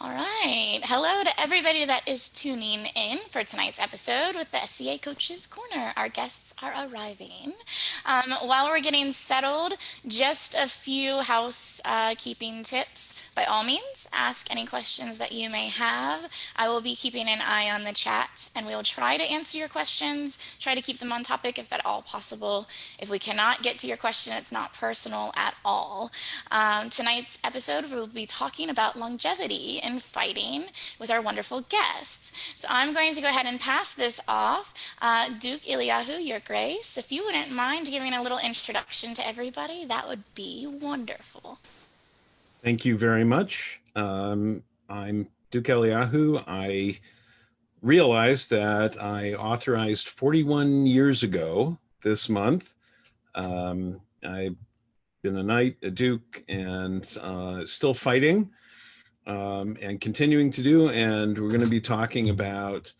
All right. Hello to everybody that is tuning in for tonight's episode with the SCA Coaches Corner. Our guests are arriving. While we're getting settled, just a few housekeeping tips. By all means, ask any questions that you may have. I will be keeping an eye on the chat and we will try to answer your questions, try to keep them on topic if at all possible. If we cannot get to your question, it's not personal at all. Tonight's episode, we'll be talking about longevity in fighting with our wonderful guests. So I'm going to go ahead and pass this off. Duke Eliahu, your grace, if you wouldn't mind giving a little introduction to everybody, that would be wonderful. Thank you very much. I'm Duke Eliahu. I realized that I authorized 41 years ago this month. I've been a knight, a duke, and still fighting and continuing to do. And we're going to be talking about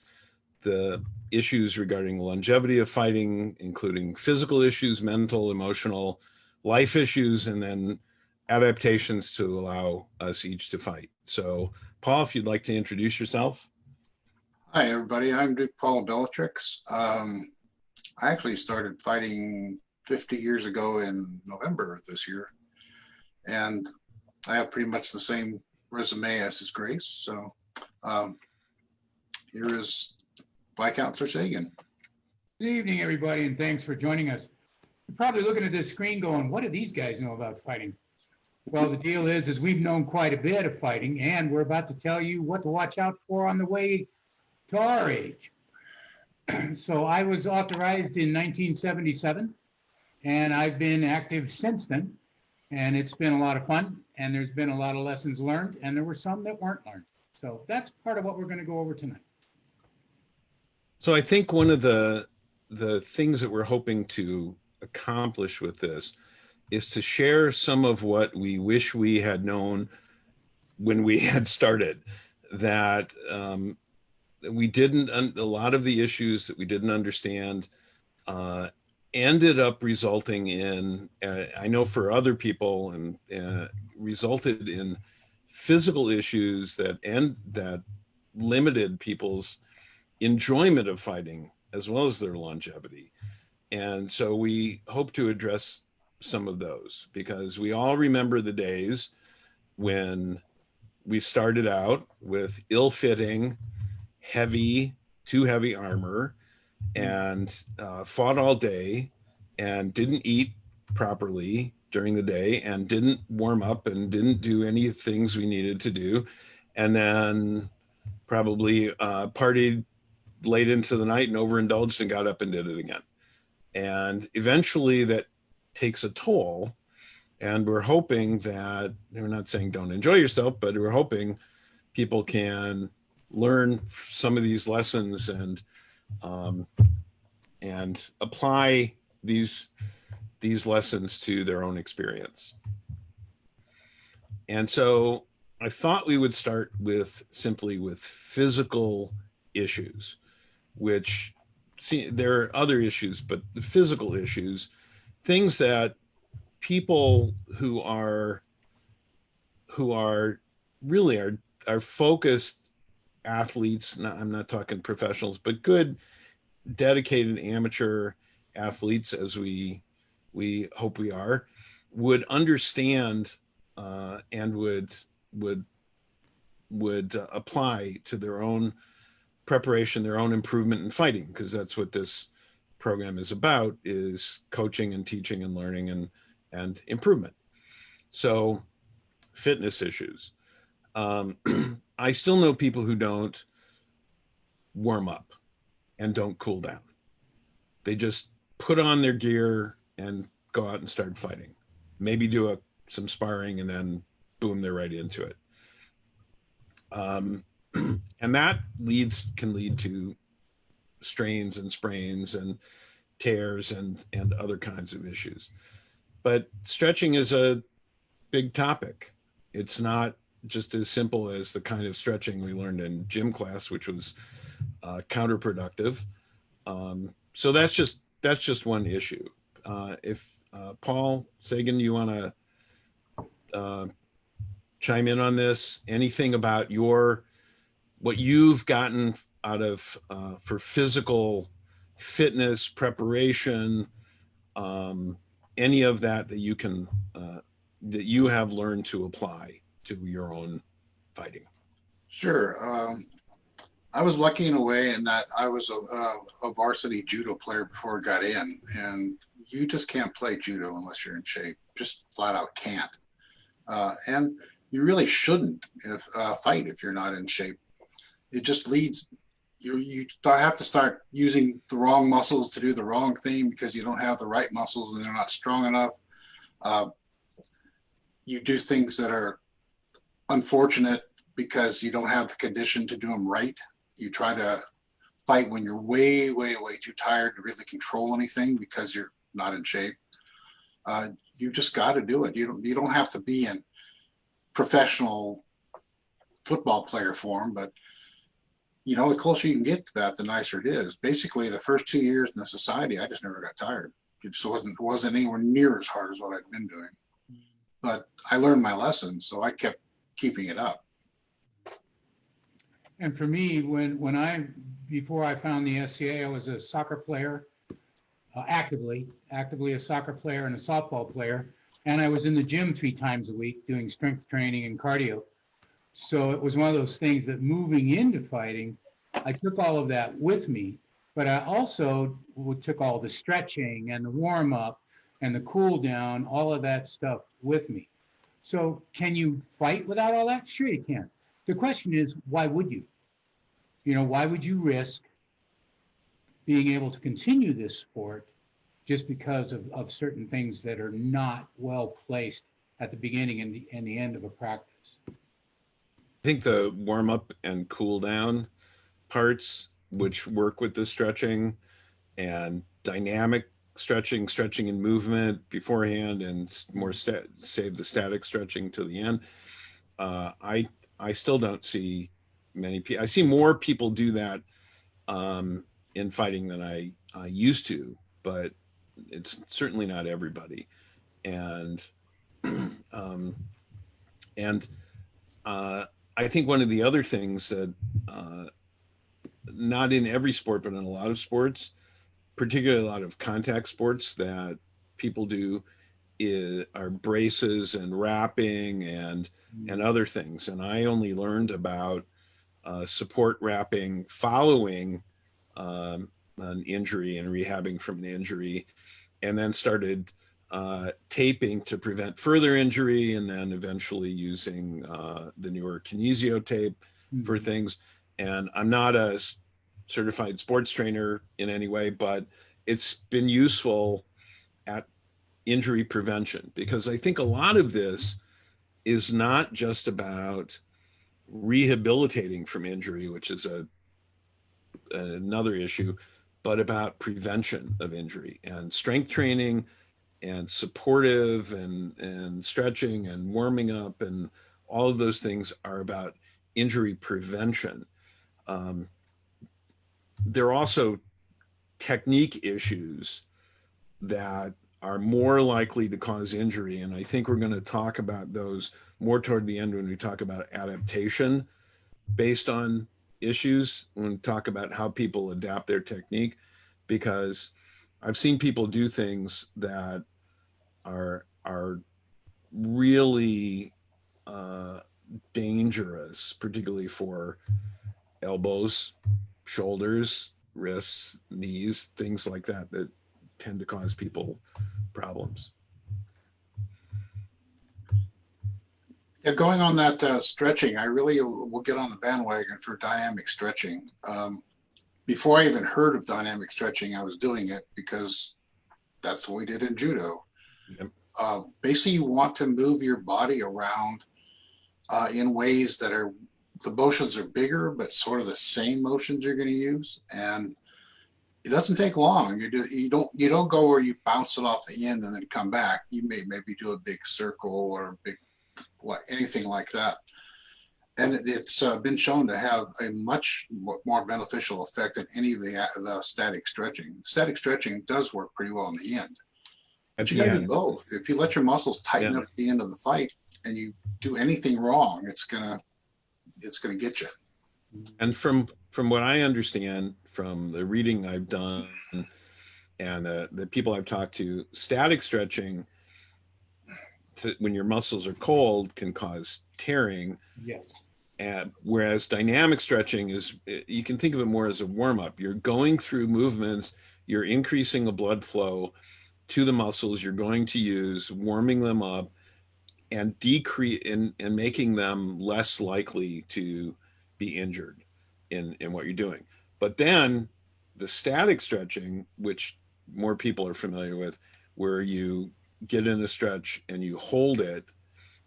the issues regarding longevity of fighting, including physical issues, mental, emotional, life issues, and then adaptations to allow us each to fight. So, Paul, if you'd like to introduce yourself. Hi, everybody. I'm Duke Paul Bellatrix. I actually started fighting 50 years ago in November of this year, and I have pretty much the same resume as His Grace. So here is Viscount Sagan. Good evening, everybody, and thanks for joining us. You're probably looking at this screen going, what do these guys know about fighting? Well, the deal is we've known quite a bit of fighting, and we're about to tell you what to watch out for on the way to our age. So I was authorized in 1977, and I've been active since then, and it's been a lot of fun, and there's been a lot of lessons learned, and there were some that weren't learned. So that's part of what we're going to go over tonight. So I think one of the things that we're hoping to accomplish with this is to share some of what we wish we had known when we had started, that we didn't, a lot of the issues that we didn't understand ended up resulting in, I know for other people, and resulted in physical issues that limited people's enjoyment of fighting as well as their longevity. And so we hope to address some of those, because we all remember the days when we started out with ill-fitting, too heavy armor, and fought all day and didn't eat properly during the day and didn't warm up and didn't do any things we needed to do, and then probably partied late into the night and overindulged and got up and did it again. And eventually that takes a toll, and we're hoping that, we're not saying don't enjoy yourself, but we're hoping people can learn some of these lessons and apply these lessons to their own experience. And so I thought we would start simply with physical issues, which, see, there are other issues, but the physical issues, things that people who are really are focused athletes, I'm not talking professionals, but good, dedicated amateur athletes, as we hope we are, would understand and would apply to their own preparation, their own improvement in fighting, because that's what this program is about, is coaching and teaching and learning and improvement. So fitness issues. I still know people who don't warm up and don't cool down. They just put on their gear and go out and start fighting. Maybe do some sparring, and then boom, they're right into it. And that can lead to strains and sprains and tears and other kinds of issues. But stretching is a big topic. It's not just as simple as the kind of stretching we learned in gym class, which was counterproductive. So that's just one issue. If Paul Sagan, you want to chime in on this? Anything about what you've gotten out of for physical fitness preparation, any of that you can that you have learned to apply to your own fighting? Sure. I was lucky in a way in that I was a varsity judo player before I got in, and you just can't play judo unless you're in shape. Just flat out can't. And you really shouldn't fight if you're not in shape. It just leads you have to start using the wrong muscles to do the wrong thing because you don't have the right muscles and they're not strong enough. You do things that are unfortunate because you don't have the condition to do them right. You try to fight when you're way, way, way too tired to really control anything because you're not in shape. You just got to do it. You don't have to be in professional football player form, but the closer you can get to that, the nicer it is. Basically, the first 2 years in the society, I just never got tired. It just wasn't anywhere near as hard as what I'd been doing. But I learned my lesson, so I kept keeping it up. And for me, before I found the SCA, I was a soccer player, actively a soccer player and a softball player. And I was in the gym 3 times a week doing strength training and cardio. So it was one of those things that moving into fighting, I took all of that with me, but I also took all the stretching and the warm up and the cool down, all of that stuff with me. So can you fight without all that? Sure you can. The question is, why would you? Why would you risk being able to continue this sport just because of certain things that are not well placed at the beginning and the end of a practice? I think the warm up and cool down parts, which work with the stretching and dynamic stretching and movement beforehand, and more save the static stretching to the end. I still don't see many people. I see more people do that in fighting than I used to, but it's certainly not everybody. And I think one of the other things that not in every sport, but in a lot of sports, particularly a lot of contact sports that people do are braces and wrapping and other things. And I only learned about support wrapping following an injury and rehabbing from an injury, and then started taping to prevent further injury, and then eventually using the newer kinesio tape for things. And I'm not a certified sports trainer in any way, but it's been useful at injury prevention, because I think a lot of this is not just about rehabilitating from injury, which is another issue, but about prevention of injury, and strength training and supportive and stretching and warming up, and all of those things are about injury prevention. There are also technique issues that are more likely to cause injury, and I think we're going to talk about those more toward the end when we talk about adaptation based on issues, when we talk about how people adapt their technique, because I've seen people do things that are really dangerous, particularly for elbows, shoulders, wrists, knees, things like that tend to cause people problems. Yeah, going on that stretching, I really will get on the bandwagon for dynamic stretching. Before I even heard of dynamic stretching, I was doing it because that's what we did in judo. Yep. Basically, you want to move your body around in ways that the motions are bigger, but sort of the same motions you're going to use. And it doesn't take long. You don't go where you bounce it off the end and then come back. You maybe do a big circle or a big anything like that. And it's been shown to have a much more beneficial effect than any of the static stretching. Static stretching does work pretty well in the end. But you got to do both. If you let your muscles tighten up at the end of the fight, and you do anything wrong, it's gonna get you. And from what I understand from the reading I've done and the people I've talked to, static stretching when your muscles are cold can cause tearing. Yes. Whereas dynamic stretching is, you can think of it more as a warm up. You're going through movements, you're increasing the blood flow to the muscles you're going to use, warming them up and decrease and making them less likely to be injured in what you're doing. But then the static stretching, which more people are familiar with, where you get in a stretch and you hold it,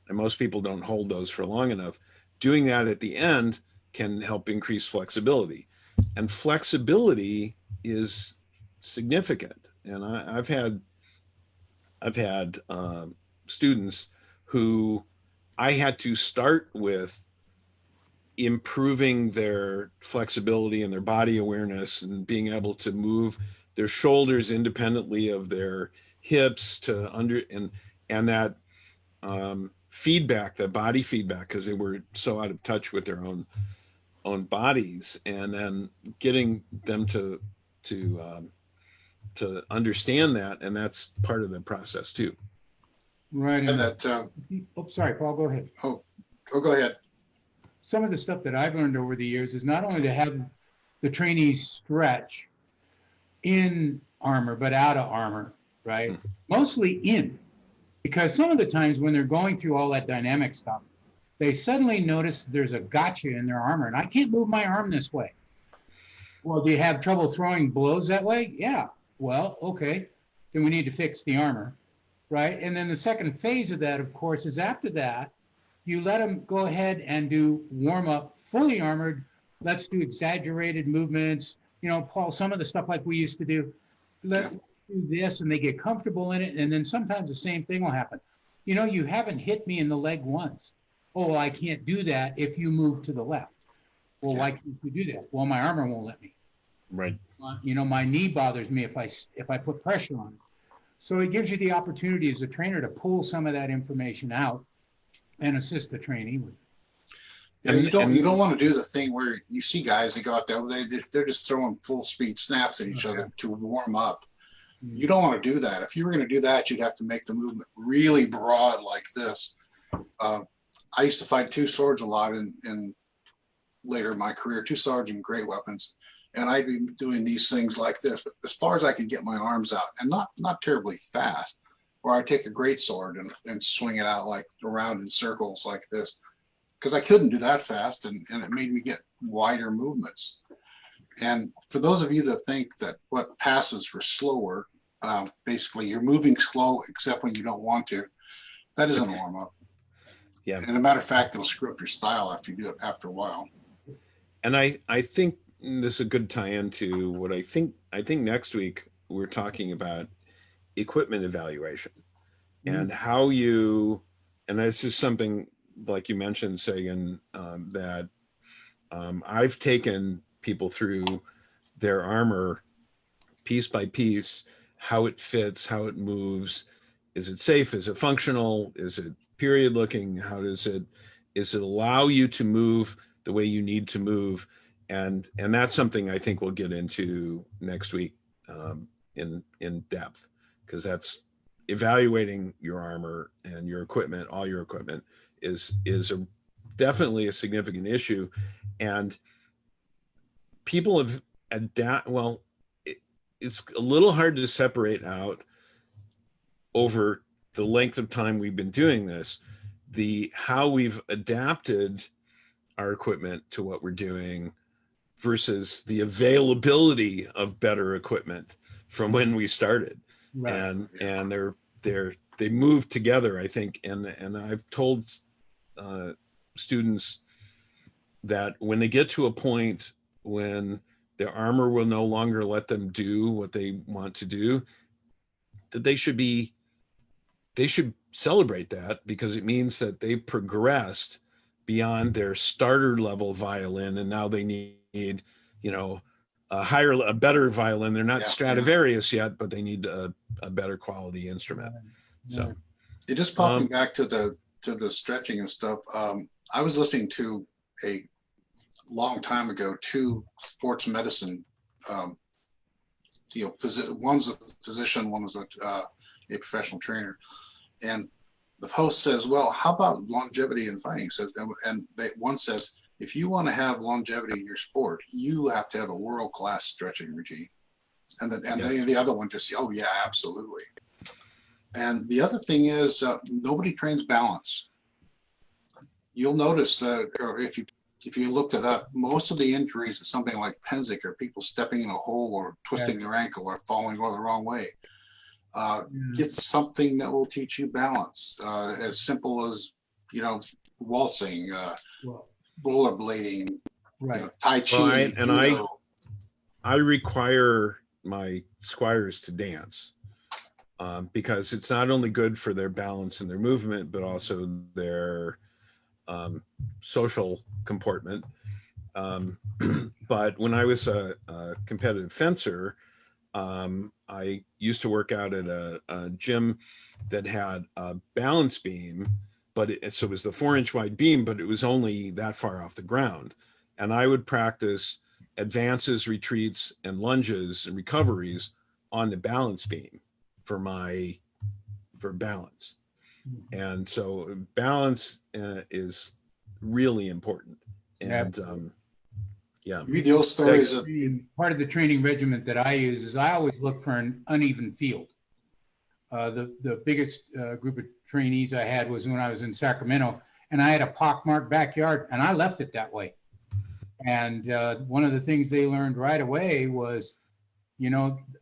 and most people don't hold those for long enough, doing that at the end can help increase flexibility. And flexibility is significant. And I've had students who I had to start with improving their flexibility and their body awareness and being able to move their shoulders independently of their hips to under and that feedback, that body feedback, because they were so out of touch with their own bodies, and then getting them to understand that, and that's part of the process too. Right. And that, Oh, sorry, Paul, go ahead. oh, go ahead. Some of the stuff that I've learned over the years is not only to have the trainees stretch in armor, but out of armor, right? Mostly in, because some of the times when they're going through all that dynamic stuff, they suddenly notice there's a gotcha in their armor and I can't move my arm this way. Well, do you have trouble throwing blows that way? Yeah. Well, okay. Then we need to fix the armor, right? And then the second phase of that, of course, is after that, you let them go ahead and do warm up, fully armored. Let's do exaggerated movements. You know, Paul, some of the stuff like we used to do, let's do this, and they get comfortable in it. And then sometimes the same thing will happen. You know, you haven't hit me in the leg once. Oh, well, I can't do that if you move to the left. Well, why can't you do that? Well, my armor won't let me. Right. You know, my knee bothers me if I put pressure on it. So it gives you the opportunity as a trainer to pull some of that information out and assist the trainee with it. Yeah, you don't want to do the thing where you see guys that go out there, they're just throwing full speed snaps at each other to warm up. You don't want to do that. If you were going to do that, you'd have to make the movement really broad like this. I used to fight two swords a lot in later in my career, two swords and great weapons. And I'd be doing these things like this, but as far as I could get my arms out, and not terribly fast, or I'd take a great sword and swing it out like around in circles like this, because I couldn't do that fast, and it made me get wider movements. And for those of you that think that what passes for slower, basically you're moving slow except when you don't want to, that isn't a warm up. Yeah. And as a matter of fact, it'll screw up your style after you do it after a while. And I think this is a good tie-in to what I think next week we're talking about equipment evaluation and how you, and that's just something like you mentioned, Sagan, that I've taken people through their armor piece by piece, how it fits, how it moves. Is it safe? Is it functional? Is it period looking? How does it allow you to move the way you need to move? And that's something I think we'll get into next week in depth, because that's evaluating your armor and your equipment, all your equipment is definitely a significant issue. And people have it's a little hard to separate out over the length of time we've been doing this, how we've adapted our equipment to what we're doing versus the availability of better equipment from when we started. Right. And they move together, I think. And I've told students that when they get to a point when their armor will no longer let them do what they want to do, that they should celebrate that, because it means that they've progressed beyond their starter level violin, and now they need a better violin. They're not Stradivarius yet, but they need a better quality instrument. So it just popping back to to the stretching and stuff, I was listening to a long time ago, two sports medicine, one's a physician, one was a professional trainer. And the host says, well, how about longevity in fighting? Says, one says, if you want to have longevity in your sport, you have to have a world-class stretching routine. And the other one just, oh yeah, absolutely. And the other thing is, nobody trains balance. You'll notice that, or if you looked it up, most of the injuries is something like Penzic, or people stepping in a hole or twisting their ankle or falling the wrong way. Get something that will teach you balance, as simple as, waltzing, rollerblading, Right. Tai Chi. I require my squires to dance, because it's not only good for their balance and their movement, but also their social comportment. But when I was a competitive fencer, I used to work out at a gym that had a balance beam, but so it was the 4-inch wide beam, but it was only that far off the ground. And I would practice advances, retreats, and lunges and recoveries on the balance beam for balance. And so balance is really important. And yeah. Read those stories. Part of the training regimen that I use is I always look for an uneven field. The biggest group of trainees I had was when I was in Sacramento, and I had a pockmarked backyard, and I left it that way. And one of the things they learned right away was,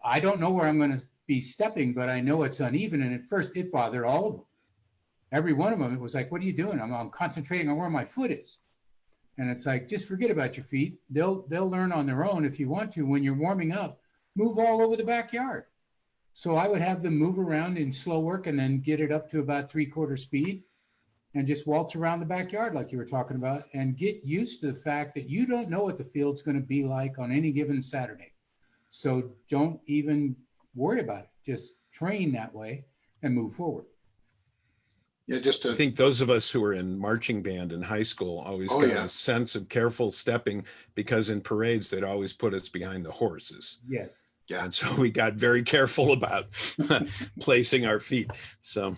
I don't know where I'm going to be stepping, but I know it's uneven. And at first it bothered all of them. Every one of them, it was like, what are you doing? I'm concentrating on where my foot is. And it's like, just forget about your feet. They'll learn on their own. If you want to, when you're warming up, move all over the backyard. So I would have them move around in slow work and then get it up to about 3/4 speed and just waltz around the backyard like you were talking about, and get used to the fact that you don't know what the field's going to be like on any given Saturday. So don't even worry about it. Just train that way and move forward. Yeah, I think those of us who were in marching band in high school always got a sense of careful stepping, because in parades they'd always put us behind the horses. Yes. Yeah. And so we got very careful about placing our feet. So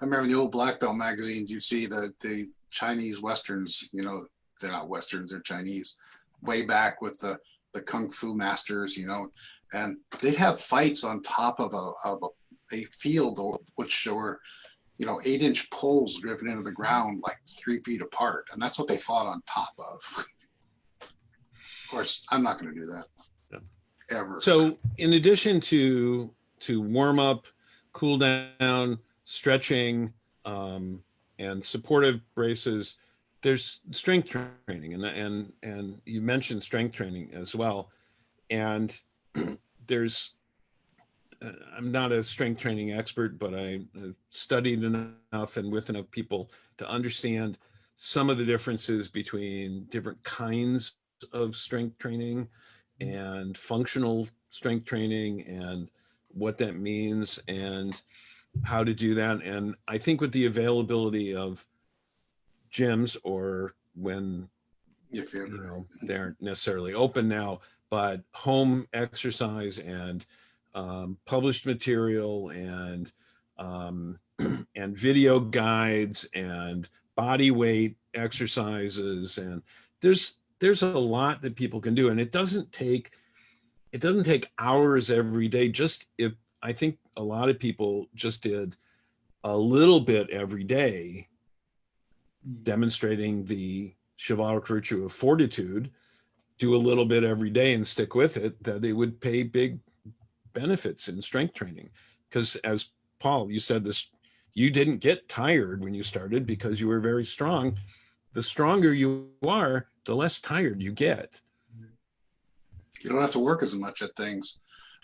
I remember in the old black belt magazines, you see the Chinese Westerns, they're not Westerns, they're Chinese, way back with the Kung Fu masters, and they'd have fights on top of a field, which were, 8-inch poles driven into the ground like 3 feet apart. And that's what they fought on top of. Of course, I'm not going to do that. Ever. So in addition to warm up, cool down, stretching, and supportive braces, there's strength training, and you mentioned strength training as well. And there's, I'm not a strength training expert, but I studied enough and with enough people to understand some of the differences between different kinds of strength training and functional strength training, and what that means and how to do that. And I think with the availability of gyms, or when they aren't necessarily open now, but home exercise and published material and video guides and body weight exercises, and there's a lot that people can do, and it doesn't take hours every day. I think a lot of people just did a little bit every day, demonstrating the chivalric virtue of fortitude, do a little bit every day and stick with it, that it would pay big benefits in strength training. Because as Paul, you said this, you didn't get tired when you started because you were very strong. The stronger you are, the less tired you get. You don't have to work as much at things.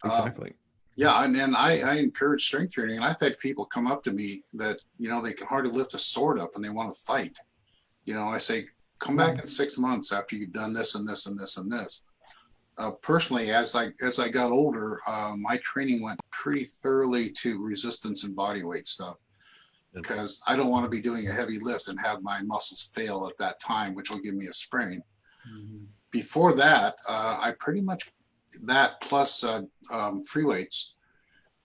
Exactly. Yeah, and I encourage strength training, and I've had people come up to me that, they can hardly lift a sword up and they want to fight. I say, come back in 6 months after you've done this and this and this and this. Personally, as I got older, my training went pretty thoroughly to resistance and body weight stuff. because I don't want to be doing a heavy lift and have my muscles fail at that time, which will give me a sprain. Mhm. Before that, I pretty much that plus free weights,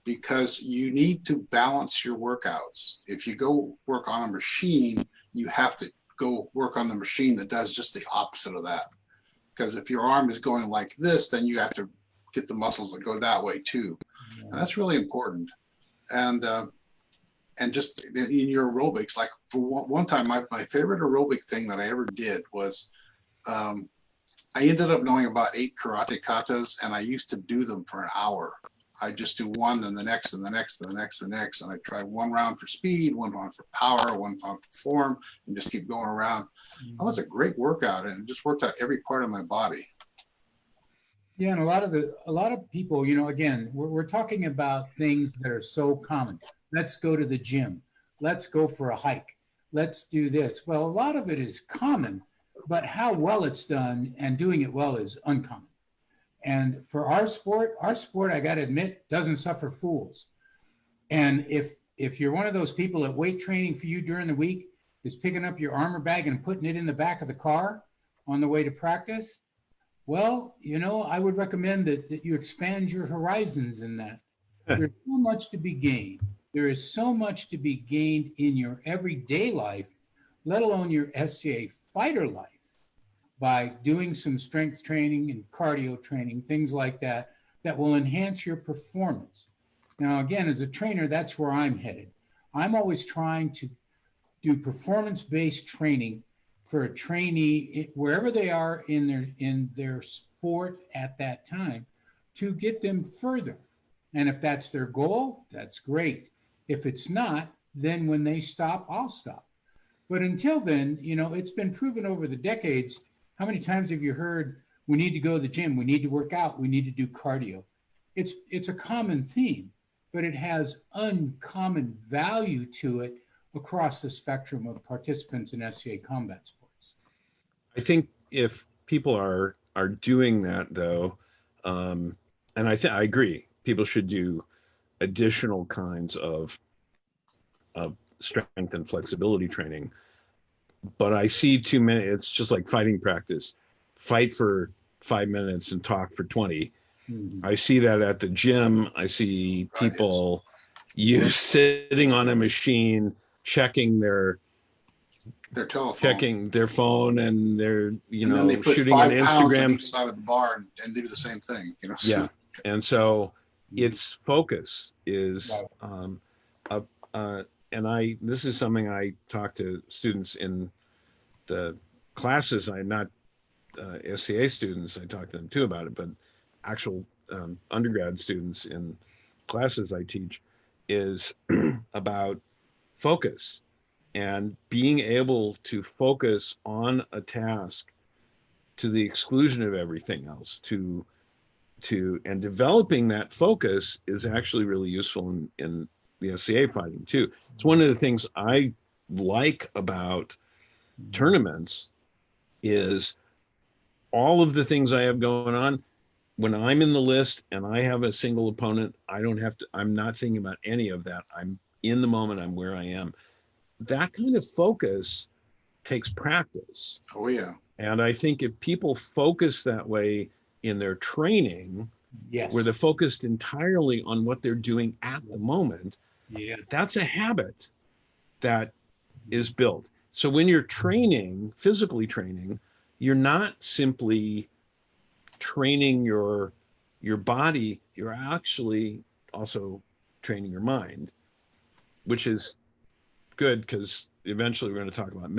because you need to balance your workouts. If you go work on a machine, you have to go work on the machine that does just the opposite of that. Because if your arm is going like this, then you have to get the muscles that go that way too. And that's really important. And just in your aerobics, like for one time, my favorite aerobic thing that I ever did was I ended up knowing about 8 karate katas, and I used to do them for an hour. I just do one, then the next, and the next, and the next, and the next. And I try one round for speed, one round for power, one round for form, and just keep going around. That was a great workout, and it just worked out every part of my body. Yeah, and a lot of people, again, we're talking about things that are so common. Let's go to the gym. Let's go for a hike. Let's do this. Well, a lot of it is common, but how well it's done and doing it well is uncommon. And for our sport, I got to admit, doesn't suffer fools. And if you're one of those people that weight training for you during the week is picking up your armor bag and putting it in the back of the car on the way to practice, well, I would recommend that you expand your horizons in that. There's so much to be gained. There is so much to be gained in your everyday life, let alone your SCA fighter life, by doing some strength training and cardio training, things like that, that will enhance your performance. Now, again, as a trainer, that's where I'm headed. I'm always trying to do performance-based training for a trainee, wherever they are in their sport at that time, to get them further. And if that's their goal, that's great. If it's not, then when they stop, I'll stop. But until then, it's been proven over the decades. How many times have you heard, we need to go to the gym, we need to work out, we need to do cardio? It's a common theme, but it has uncommon value to it across the spectrum of participants in SCA combat sports. I think if people are doing that though, and I agree, people should do additional kinds of strength and flexibility training. But I see too many. It's just like fighting practice. Fight for 5 minutes and talk for 20. Mhm. I see that at the gym. I see people sitting on a machine, checking their telephone, checking their phone, and they're and then they put shooting an 5 pounds on Instagram each side of the bar and they do the same thing. So. Yeah, and so its focus is and this is something I talk to students in the classes. I not SCA students. I talk to them too about it, but actual undergrad students in classes I teach is about focus and being able to focus on a task to the exclusion of everything else. And developing that focus is actually really useful in the SCA fighting too. It's one of the things I like about tournaments is all of the things I have going on. When I'm in the list and I have a single opponent, I'm not thinking about any of that. I'm in the moment. I'm where I am. That kind of focus takes practice. Oh yeah. And I think if people focus that way in their training, yes, where they're focused entirely on what they're doing at the moment, yes, that's a habit that is built. So when you're training, physically training, you're not simply training your body, you're actually also training your mind, which is good because eventually we're going to talk about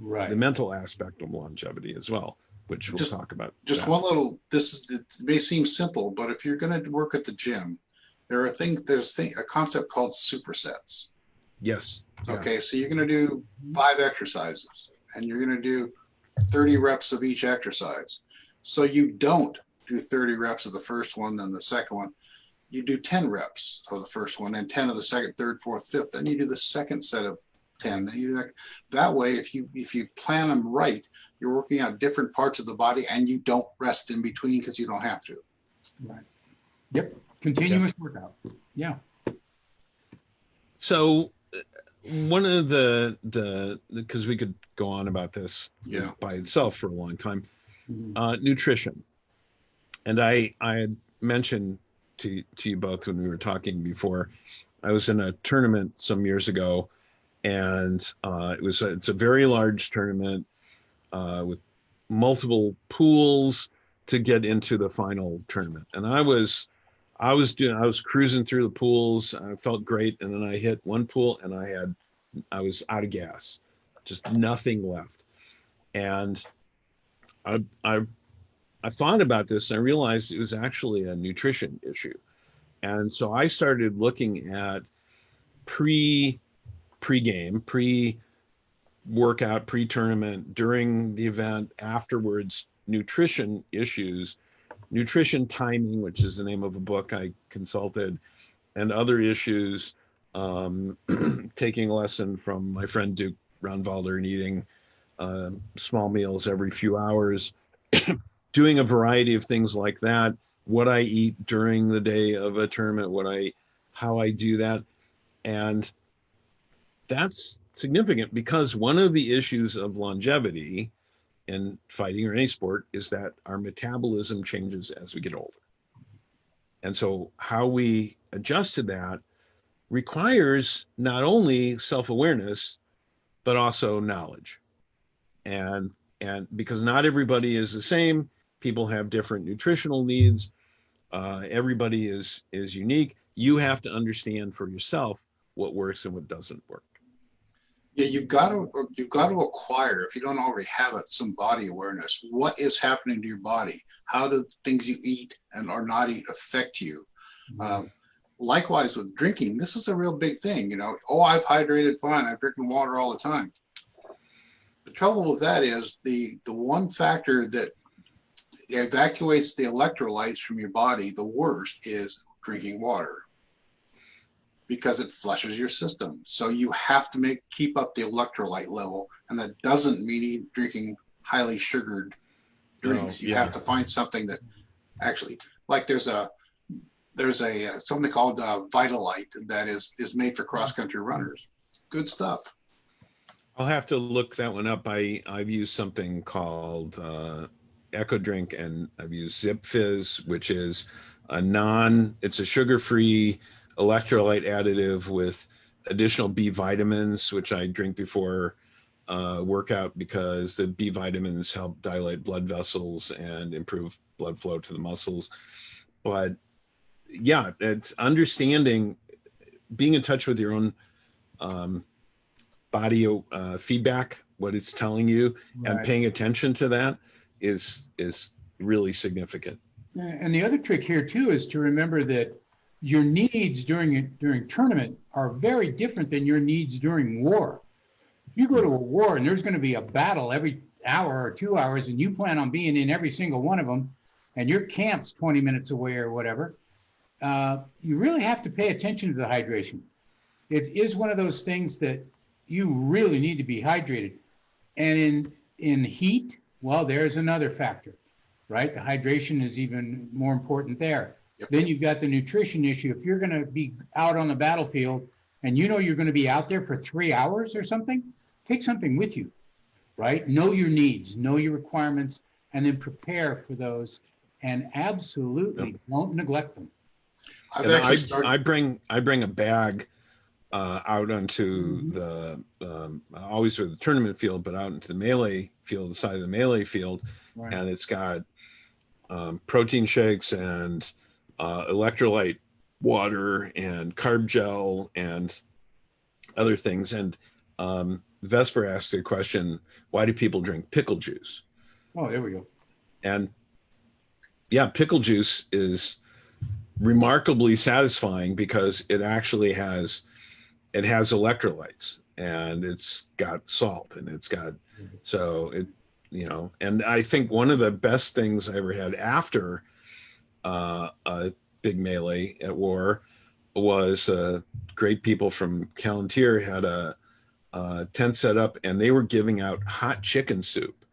right. the mental aspect of longevity as well, which we'll talk about. Just one little, it may seem simple, but if you're going to work at the gym, there's a concept called supersets. Yes. Yeah. Okay, so you're going to do 5 exercises and you're going to do 30 reps of each exercise. So you don't do 30 reps of the first one, then the second one. You do 10 reps of the first one and 10 of the second, third, fourth, fifth. Then you do the second set of 10. Then you do that way. If you plan them right, you're working out different parts of the body and you don't rest in between because you don't have to. Right. Yep. Continuous workout. Yeah. So one of because we could go on about this Yeah. by itself for a long time, Mhm. nutrition. And I had mentioned to you both when we were talking before, I was in a tournament some years ago, and it's a very large tournament with multiple pools to get into the final tournament. And I was cruising through the pools. I felt great, and then I hit one pool, and I was out of gas, just nothing left. And I I I thought about this, and I realized it was actually a nutrition issue. And so I started looking at pre pre-game, pre workout, pre tournament, during the event, afterwards, nutrition issues, nutrition timing, which is the name of a book I consulted, and other issues. Taking a lesson from my friend Duke Ronvalder and eating small meals every few hours, doing a variety of things like that. What I eat during the day of a tournament, how I do that, and that's significant because one of the issues of longevity in fighting or any sport is that our metabolism changes as we get older. And so how we adjust to that requires not only self-awareness, but also knowledge. And because not everybody is the same, people have different nutritional needs. Everybody is unique. You have to understand for yourself what works and what doesn't work. Yeah, you've got to acquire, if you don't already have it, some body awareness. What is happening to your body? How do things you eat and or not eat affect you? Likewise with drinking, this is a real big thing. You know, oh, I've hydrated fine. I'm drinking water all the time. The trouble with that is the one factor that evacuates the electrolytes from your body the worst is drinking water, because it flushes your system. So you have to keep up the electrolyte level, and that doesn't mean drinking highly sugared drinks. You have to find something that actually, like there's something called Vitalite that is made for cross country runners. Good stuff. I'll have to look that one up. I've used something called Echo Drink, and I've used Zip Fizz, which is it's a sugar-free electrolyte additive with additional B vitamins, which I drink before workout because the B vitamins help dilate blood vessels and improve blood flow to the muscles. But yeah, it's understanding, being in touch with your own body feedback, what it's telling you, and paying attention to that is really significant. And the other trick here too is to remember that your needs during tournament are very different than your needs during war. You go to a war and there's going to be a battle every hour or 2 hours, and you plan on being in every single one of them, and your camp's 20 minutes away or whatever. You really have to pay attention to the hydration. It is one of those things that you really need to be hydrated. And in heat, well, there's another factor, right? The hydration is even more important there. Yep. Then you've got the nutrition issue. If you're going to be out on the battlefield and you know you're going to be out there for 3 hours or something, take something with you, right? Know your needs, know your requirements, and then prepare for those. And absolutely don't neglect them. I bring a bag out onto the always with the tournament field, but out into the melee field, the side of the melee field, and it's got protein shakes and electrolyte water and carb gel and other things. And Vesper asked a question: why do people drink pickle juice? Oh, there we go. And yeah, pickle juice is remarkably satisfying because it actually has electrolytes, and it's got salt, and it's got, so it, and I think one of the best things I ever had after a big melee at war was great people from Callantyre had a tent set up, and they were giving out hot chicken soup,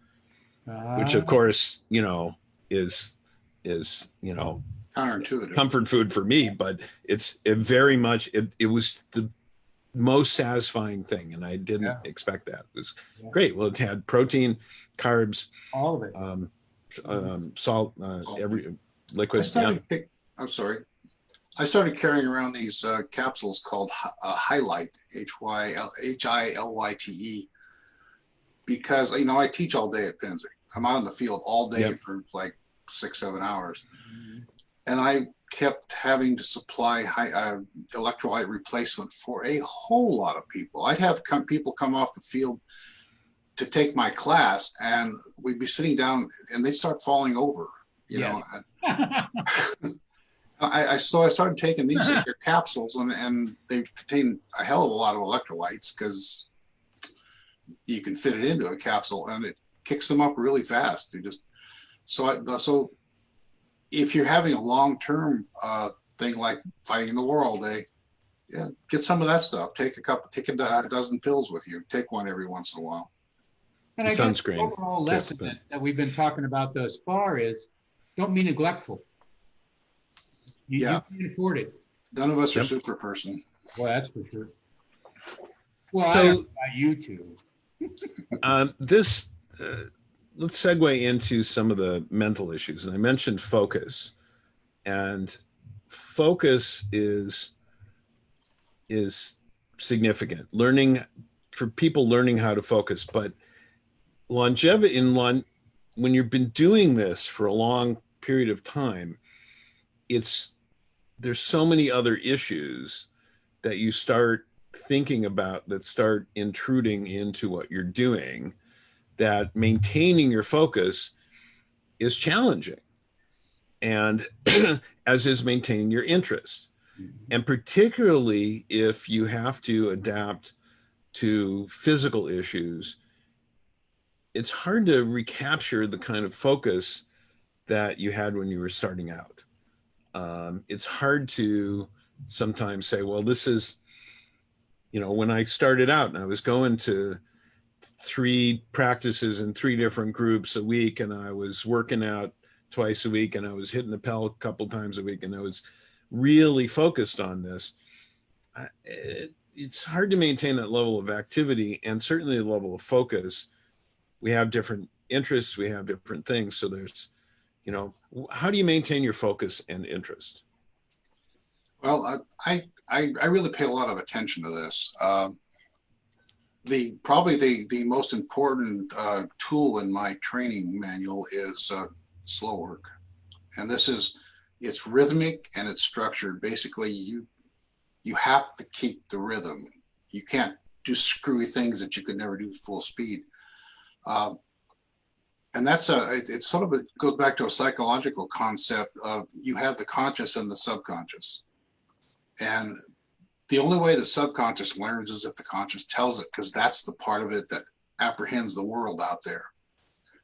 which of course is counterintuitive comfort food for me, but it very much it was most satisfying thing, and I didn't Yeah. expect that. It was Yeah. great. Well, it had protein, carbs, All of it. salt, every liquid. Yeah. I'm sorry. I started carrying around these capsules called Highlight, Hillyte, because I teach all day at Penzic. I'm out in the field all day Yep. for like 6-7 hours, and I kept having to supply electrolyte replacement for a whole lot of people. I'd have people come off the field to take my class, and we'd be sitting down, and they'd start falling over. So I started taking these capsules, and they contain a hell of a lot of electrolytes because you can fit it into a capsule, and it kicks them up really fast. So if you're having a long-term thing like fighting the war all day, yeah, get some of that stuff. Take a dozen pills with you. Take one every once in a while. And I guess the Sunscreen. overall lesson that we've been talking about thus far is don't be neglectful. You can't afford it. None of us are super person. Well, that's for sure. Well, So, I don't know about you two. Let's segue into some of the mental issues. And I mentioned focus, and focus is significant. For people learning how to focus, but longevity when you've been doing this for a long period of time, there's so many other issues that you start thinking about that start intruding into what you're doing, that maintaining your focus is challenging, and as is maintaining your interest. And particularly if you have to adapt to physical issues, it's hard to recapture the kind of focus that you had when you were starting out. It's hard to sometimes say, well, this is, when I started out and I was going to 3 practices in 3 different groups a week, and I was working out twice a week, and I was hitting the pedal a couple times a week, and I was really focused on this. It's hard to maintain that level of activity, and certainly the level of focus. We have different interests, we have different things. So there's, how do you maintain your focus and interest? Well, I really pay a lot of attention to this. Probably the most important tool in my training manual is slow work, and it's rhythmic and it's structured. Basically, you have to keep the rhythm. You can't do screwy things that you could never do full speed. And it goes back to a psychological concept of you have the conscious and the subconscious. And the only way the subconscious learns is if the conscious tells it, because that's the part of it that apprehends the world out there.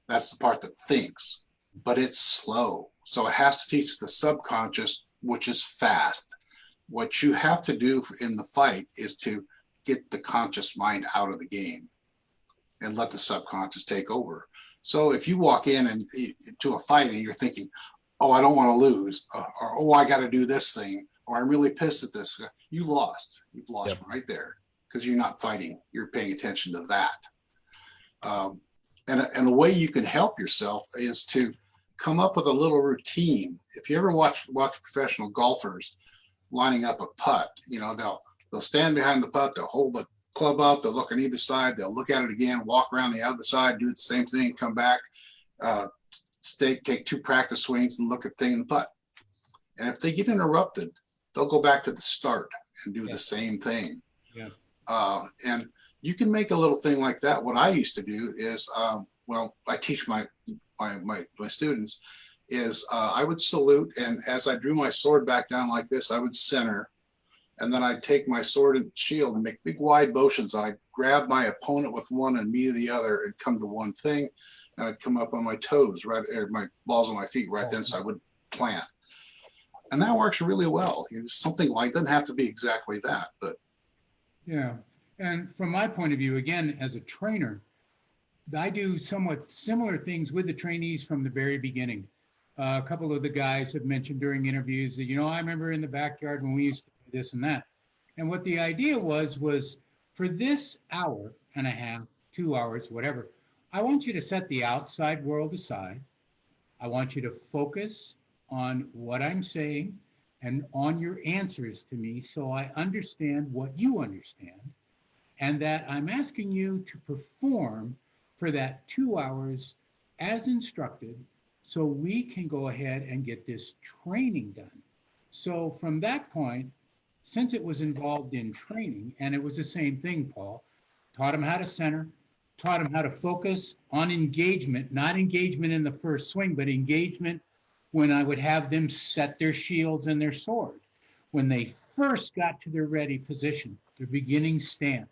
That's the part that thinks, but it's slow. So it has to teach the subconscious, which is fast. What you have to do in the fight is to get the conscious mind out of the game and let the subconscious take over. So if you walk in to a fight and you're thinking, oh, I don't want to lose, or oh, I got to do this thing, or I'm really pissed at this, you lost. You've lost right there because you're not fighting. You're paying attention to that. And a way you can help yourself is to come up with a little routine. If you ever watch professional golfers lining up a putt, they'll stand behind the putt, they'll hold the club up, they'll look on either side, they'll look at it again, walk around the other side, do the same thing, come back, take 2 practice swings and look at the thing in the putt. And if they get interrupted, they'll go back to the start and do the same thing. Yes. And you can make a little thing like that. What I used to do is, I teach my students is I would salute, and as I drew my sword back down like this, I would center, and then I'd take my sword and shield and make big wide motions. I'd grab my opponent with one and me the other and come to one thing, and I'd come up on my toes, or my balls on my feet right then, so I would plant. And that works really well. Something like, doesn't have to be exactly that, but. Yeah. And from my point of view, again, as a trainer, I do somewhat similar things with the trainees from the very beginning. A couple of the guys have mentioned during interviews that, I remember in the backyard when we used to do this and that. And what the idea was for this hour and a half, 2 hours, whatever, I want you to set the outside world aside. I want you to focus on what I'm saying and on your answers to me so I understand what you understand, and that I'm asking you to perform for that 2 hours as instructed so we can go ahead and get this training done. So from that point, since it was involved in training, and it was the same thing, Paul, taught them how to center, taught them how to focus on engagement, not engagement in the first swing, but engagement when I would have them set their shields and their sword. When they first got to their ready position, their beginning stance,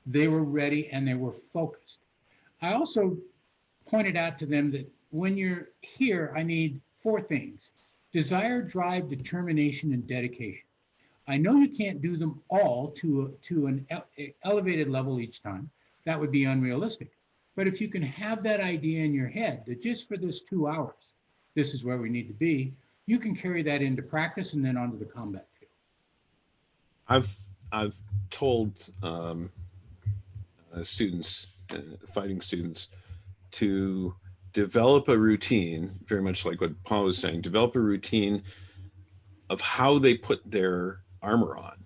they were ready and they were focused. I also pointed out to them that when you're here, I need 4 things: desire, drive, determination, and dedication. I know you can't do them all to an elevated level each time. That would be unrealistic. But if you can have that idea in your head that just for this 2 hours, this is where we need to be, you can carry that into practice and then onto the combat field. I've told students, fighting students, to develop a routine, very much like what Paul was saying, develop a routine of how they put their armor on,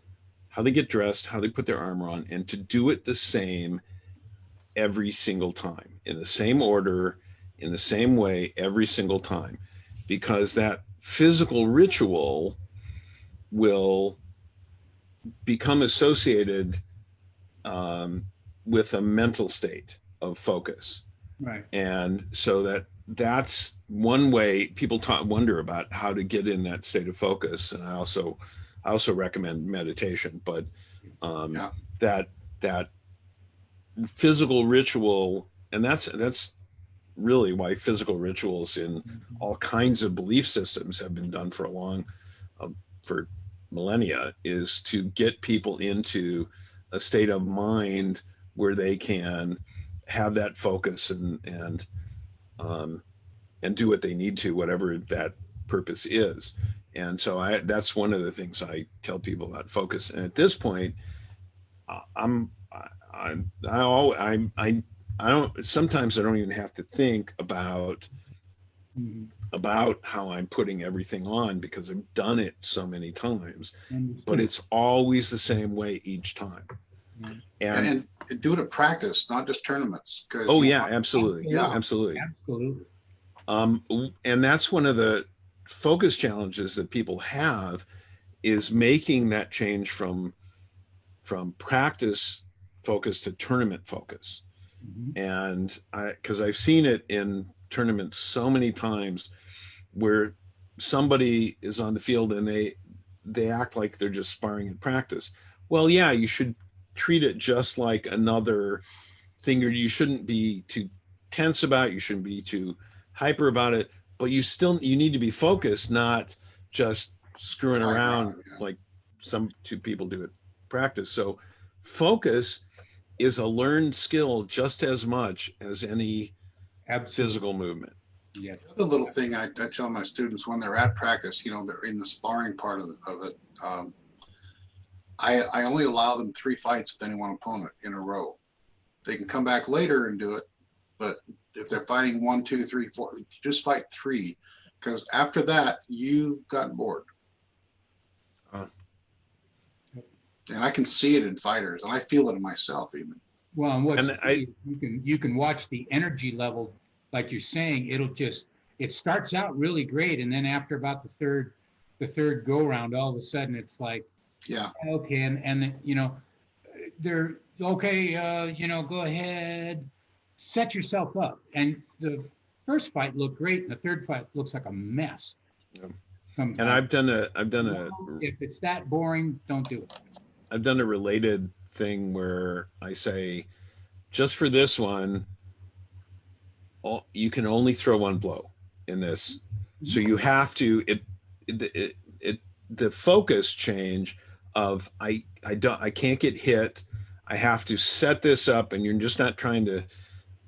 how they get dressed, how they put their armor on, and to do it the same every single time, in the same order, in the same way, every single time, because that physical ritual will become associated with a mental state of focus. Right. And so that's one way people wonder about how to get in that state of focus. And I also recommend meditation, but that physical ritual, and that's really why physical rituals in all kinds of belief systems have been done for millennia, is to get people into a state of mind where they can have that focus and do what they need to, whatever that purpose is. And so that's one of the things I tell people about focus. And at this point, I don't, sometimes I don't even have to think about how I'm putting everything on, because I've done it so many times, but it's always the same way each time. And do it at practice, not just tournaments. Oh yeah, absolutely. Yeah, absolutely. And that's one of the focus challenges that people have, is making that change from practice focus to tournament focus. And because I've seen it in tournaments so many times where somebody is on the field and they act like they're just sparring in practice. Well, yeah, you should treat it just like another thing. You shouldn't be too tense about it. You shouldn't be too hyper about it, but you need to be focused, not just screwing around like some 2 people do at practice. So focus is a learned skill just as much as any physical movement. Yeah. The little thing I tell my students when they're at practice, they're in the sparring part of it. I only allow them 3 fights with any one opponent in a row. They can come back later and do it, but if they're fighting 1, 2, 3, 4, just fight 3, because after that you've gotten bored. And I can see it in fighters, and I feel it in myself even. Well, and you can watch the energy level, like you're saying. It starts out really great, and then after about the third go round, all of a sudden it's like, yeah, okay, and they're okay. Go ahead, set yourself up. And the first fight looked great, and the third fight looks like a mess. Yeah. And I've done a if it's that boring, don't do it. I've done a related thing where I say, just for this one, you can only throw 1 blow in this. So you have to, the focus change of I can't get hit. I have to set this up, and you're just not trying to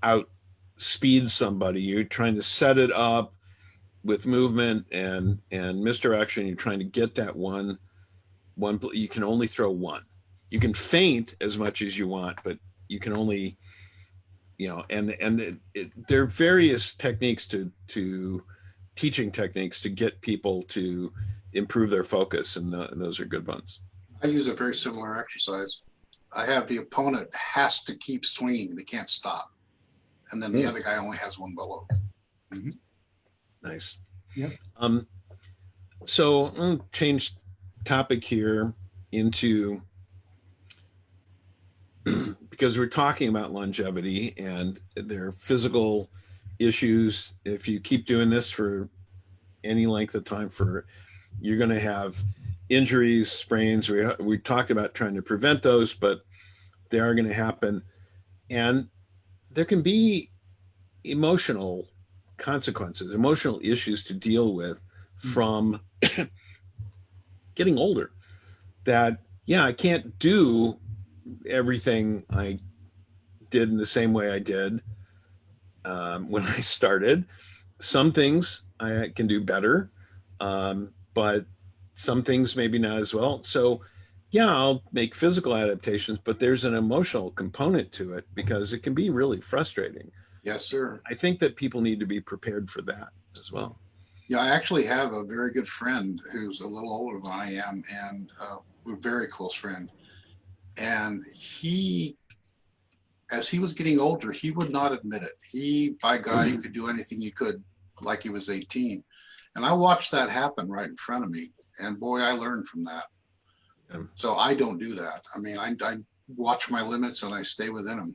outspeed somebody. You're trying to set it up with movement and misdirection. You're trying to get that one you can only throw one. You can feint as much as you want, but you can only, there are various techniques to teaching techniques to get people to improve their focus, and those are good ones. I use a very similar exercise. I have the opponent has to keep swinging; they can't stop, and then the other guy only has one below. Mhm. Nice. Yep. So I'll change topic here into because we're talking about longevity and their physical issues. If you keep doing this for any length of time, you're going to have injuries, sprains. We talked about trying to prevent those, but they are going to happen, and there can be emotional consequences, emotional issues to deal with from getting older. That, yeah, I can't do everything I did in the same way I did when I started. Some things I can do better, but some things maybe not as well. So, yeah, I'll make physical adaptations, but there's an emotional component to it because it can be really frustrating. Yes, sir. I think that people need to be prepared for that as well. Yeah, I actually have a very good friend who's a little older than I am, and we're a very close friend. And as he was getting older, he would not admit it. By God, he could do anything he could like he was 18. And I watched that happen right in front of me. And boy, I learned from that. So I don't do that. I mean, I watch my limits and I stay within them.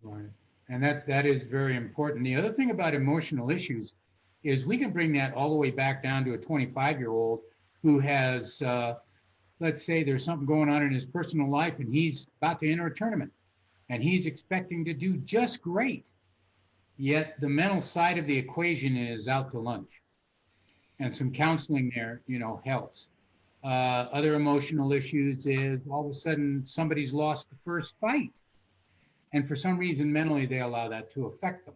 Right. And that is very important. The other thing about emotional issues is we can bring that all the way back down to a 25-year-old who has, let's say there's something going on in his personal life and he's about to enter a tournament and he's expecting to do just great. Yet the mental side of the equation is out to lunch. And some counseling there, helps. Other emotional issues is all of a sudden somebody's lost the first fight. And for some reason, mentally, they allow that to affect them.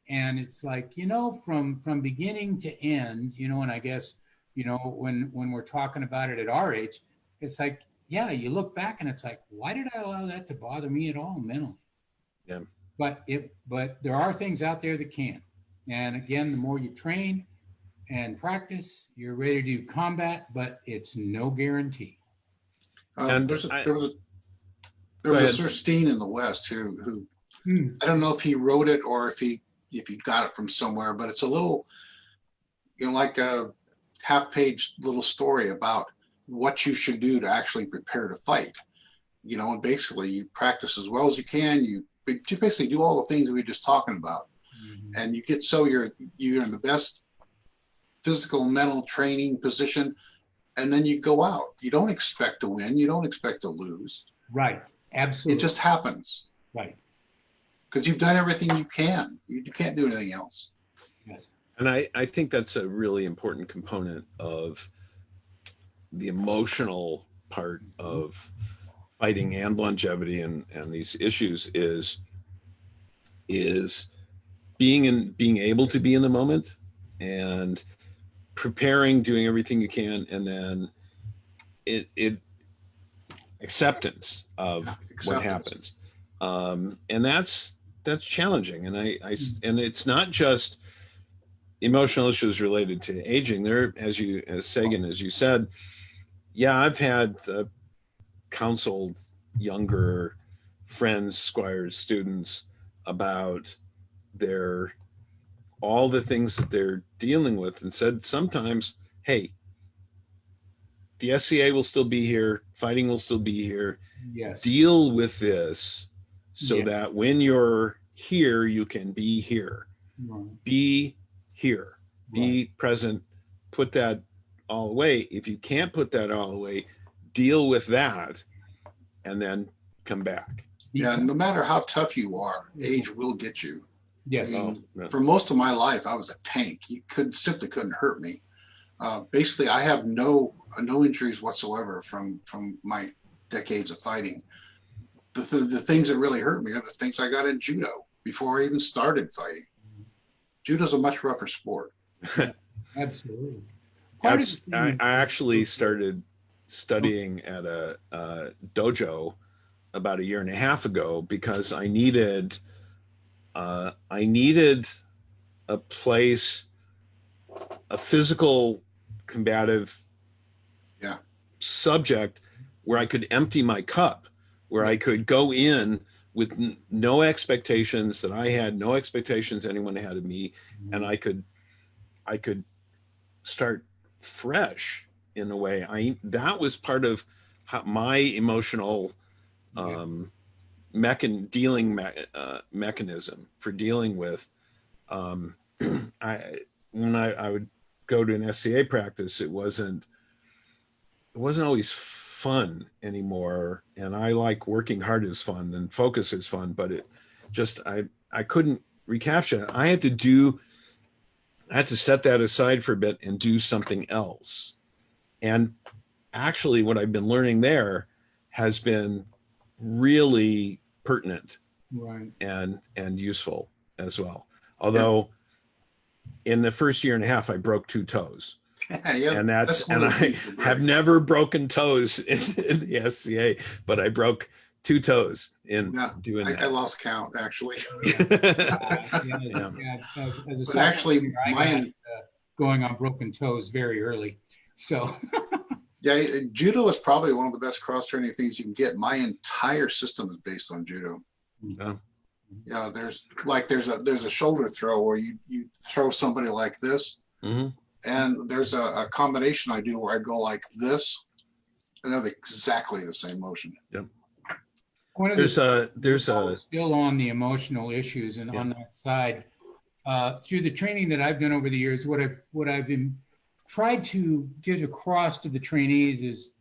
And it's like, from beginning to end, and I guess, when we're talking about it at our age, it's like, yeah, you look back and it's like, why did I allow that to bother me at all mentally? Yeah. But there are things out there that can. And again, the more you train and practice, you're ready to do combat, but it's no guarantee. And there was a Sir Steen in the West who I don't know if he wrote it or if he got it from somewhere, but it's a little, like a half-page little story about what you should do to actually prepare to fight. And basically you practice as well as you can. You basically do all the things we were just talking about, and you get you're in the best physical, mental training position, and then you go out. You don't expect to win. You don't expect to lose. Right. Absolutely. It just happens. Right. Because you've done everything you can. You can't do anything else. Yes. And I think that's a really important component of the emotional part of fighting and longevity and these issues is being able to be in the moment and preparing, doing everything you can, and then it acceptance of what happens. And that's challenging. And and it's not just emotional issues related to aging. There, as Sagan, as you said, yeah, I've had counseled younger friends, squires, students about all the things that they're dealing with, and said sometimes, hey, the SCA will still be here, fighting will still be here. Yes. Deal with this so that when you're here, you can be here. Right. Be here. Be present. Put that all away. If you can't put that all away, deal with that and then come back. Yeah, no matter how tough you are, age will get you. Yes. For most of my life, I was a tank. You simply couldn't hurt me. Basically, I have no injuries whatsoever from my decades of fighting. The things that really hurt me are the things I got in judo before I even started fighting. Judo's a much rougher sport. Absolutely. I actually started studying at a dojo about a year and a half ago because I needed a place, a physical combative Yeah. subject where I could empty my cup, where I could go in with no expectations that I had, no expectations anyone had of me, and I could start fresh in a way. That was part of my emotional mechanism for dealing with. When I would go to an SCA practice, it wasn't always fun anymore. And I like working hard is fun and focus is fun, but it just I couldn't recapture it. I had to set that aside for a bit and do something else. And actually what I've been learning there has been really pertinent, Right. and useful as well. Although in the first year and a half, I broke 2 toes. Yeah, And I have never broken toes in the SCA, but I broke 2 toes in doing that. I lost count actually. Yeah. But actually, mine going on broken toes very early. So yeah, judo is probably one of the best cross training things you can get. My entire system is based on judo. Yeah. Yeah, there's a shoulder throw where you throw somebody like this, and there's a combination I do where I go like this, and they're exactly the same motion. Yep. There's still on the emotional issues and on that side. Through the training that I've done over the years, what I've tried to get across to the trainees is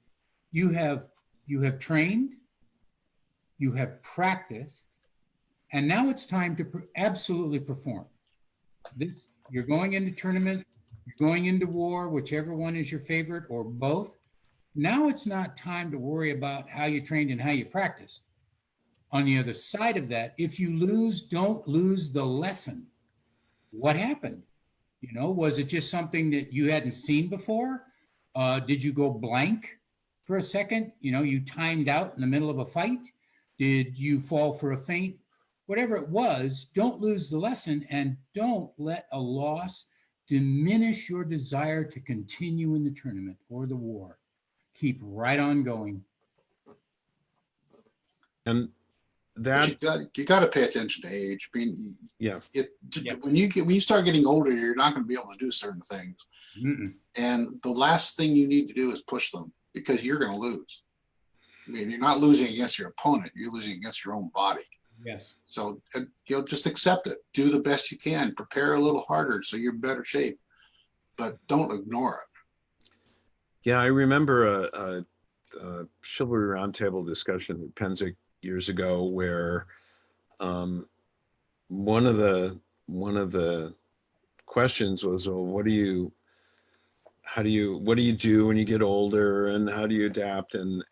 you have trained, you have practiced, and now it's time to absolutely perform. You're going into tournament, you're going into war, whichever one is your favorite or both. Now it's not time to worry about how you trained and how you practiced. On the other side of that, if you lose, don't lose the lesson. What happened? Was it just something that you hadn't seen before? Did you go blank for a second? You timed out in the middle of a fight? Did you fall for a feint? Whatever it was, don't lose the lesson, and don't let a loss diminish your desire to continue in the tournament or the war. Keep right on going. And that you got to pay attention to age. When you start getting older, you're not going to be able to do certain things. And the last thing you need to do is push them, because you're going to lose. I mean, you're not losing against your opponent, you're losing against your own body. Yes. So just accept it. Do the best you can. Prepare a little harder so you're in better shape, but don't ignore it. Yeah, I remember a chivalry roundtable discussion at Penzic years ago where one of the questions was, well, what do you do when you get older, and how do you adapt? And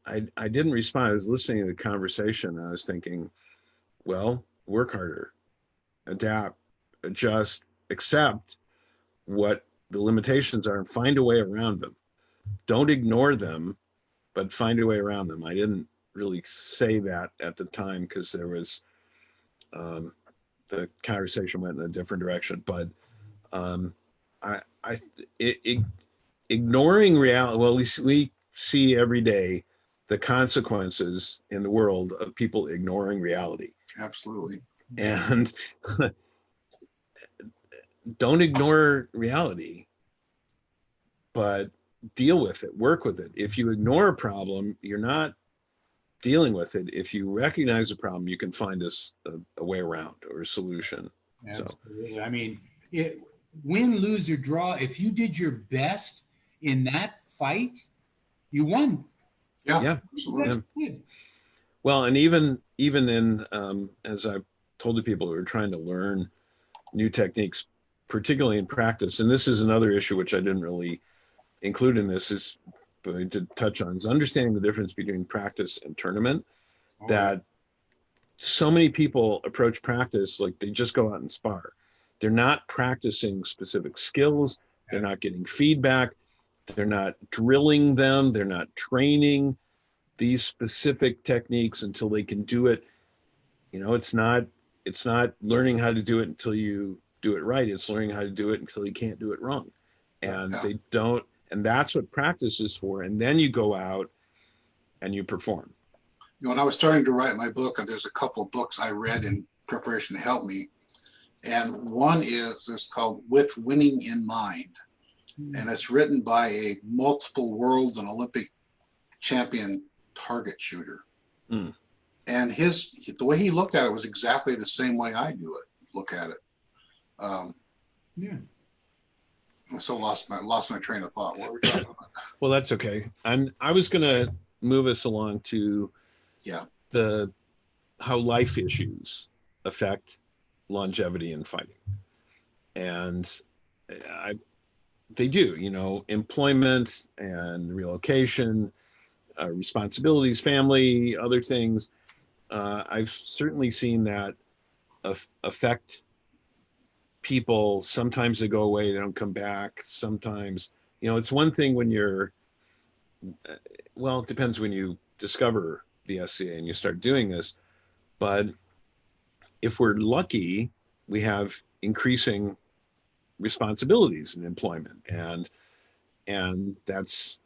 I didn't respond. I was listening to the conversation, and I was thinking, well, work harder, adapt, adjust, accept what the limitations are, and find a way around them. Don't ignore them, but find a way around them. I didn't really say that at the time because there was the conversation went in a different direction. But ignoring reality. Well, we see every day the consequences in the world of people ignoring reality. Absolutely. And don't ignore reality, but deal with it, work with it. If you ignore a problem, you're not dealing with it. If you recognize a problem, you can find a way around or a solution. Absolutely. So. I mean, win, lose, or draw, if you did your best in that fight, you won. Yeah, absolutely. Yeah. Well, and even in, as I've told the people who are trying to learn new techniques, particularly in practice, and this is another issue which I didn't really include in this, is to touch on, is understanding the difference between practice and tournament. That so many people approach practice like they just go out and spar. They're not practicing specific skills. They're not getting feedback. drilling them. They're not training these specific techniques until they can do it. It's not learning how to do it until you do it right. It's learning how to do it until you can't do it wrong. And Yeah. they don't, and that's what practice is for. And then you go out and you perform. When I was starting to write my book, there's a couple of books I read in preparation to help me. And one is called With Winning in Mind. And it's written by a multiple world and Olympic champion target shooter. Mm. And the way he looked at it was exactly the same way I look at it. Yeah. I so lost my train of thought. What were we talking about? Well, that's okay. I was going to move us along to how life issues affect longevity in fighting. And they do, employment and relocation, responsibilities, family, other things. I've certainly seen that affect people. Sometimes they go away, they don't come back. Sometimes, it's one thing when it depends when you discover the SCA and you start doing this. But if we're lucky, we have increasing responsibilities in employment, and that's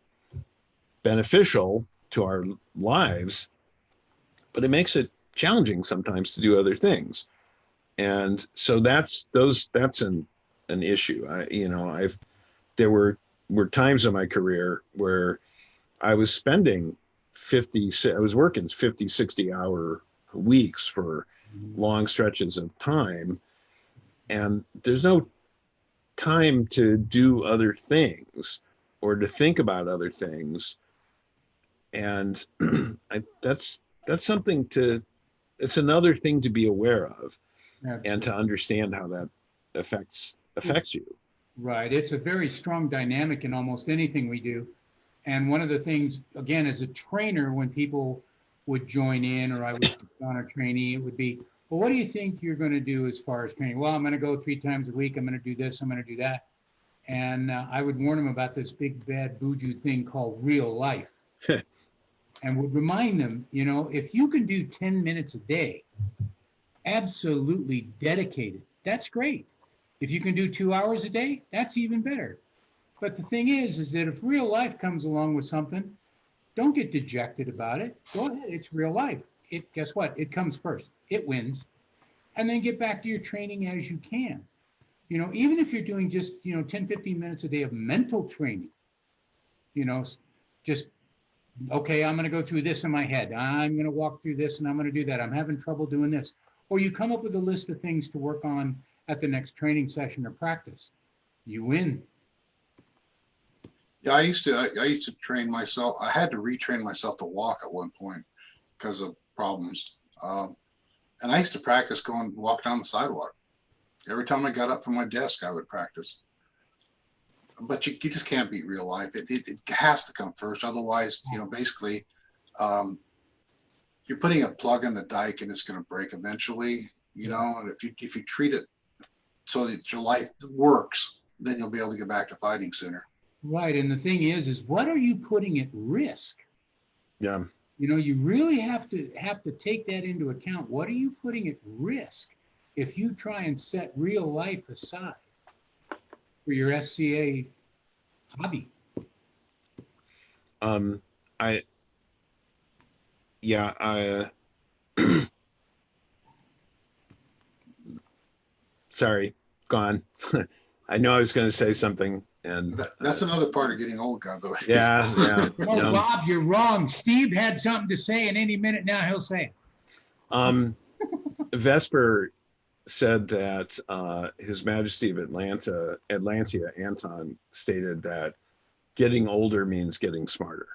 beneficial to our lives, but it makes it challenging sometimes to do other things. And so that's an issue. There were times in my career where I was working 50, 60 hour weeks for long stretches of time, and there's no time to do other things or to think about other things. And that's something it's another thing to be aware of. Absolutely. And to understand how that affects you. Right. It's a very strong dynamic in almost anything we do. And one of the things, again, as a trainer, when people would join in or I was on a trainee, it would be, well, what do you think you're going to do as far as training? Well, I'm going to go 3 times a week. I'm going to do this. I'm going to do that. And I would warn them about this big, bad buju thing called real life. And would remind them, if you can do 10 minutes a day, absolutely dedicated, that's great. If you can do 2 hours a day, that's even better. But the thing is that if real life comes along with something, don't get dejected about it. Go ahead, it's real life. Guess what? It comes first. It wins. And then get back to your training as you can. Even if you're doing just, 10, 15 minutes a day of mental training, just, okay, I'm going to go through this in my head. I'm going to walk through this and I'm going to do that. I'm having trouble doing this. Or you come up with a list of things to work on at the next training session or practice. You win. Yeah, I used to train myself. I had to retrain myself to walk at one point because of problems. And I used to practice walk down the sidewalk. Every time I got up from my desk, I would practice. But you just can't beat real life. It has to come first. Otherwise, basically, you're putting a plug in the dike and it's going to break eventually, and if you treat it so that your life works, then you'll be able to get back to fighting sooner. Right. And the thing is what are you putting at risk? Yeah. You really have to take that into account. What are you putting at risk if you try and set real life aside for your SCA hobby? Sorry, gone. I know I was going to say something, and that's another part of getting old, by the way. Yeah. No, Bob, you're wrong. Steve had something to say, and any minute now he'll say it. Vesper said that His Majesty of Atlantia, Anton, stated that getting older means getting smarter.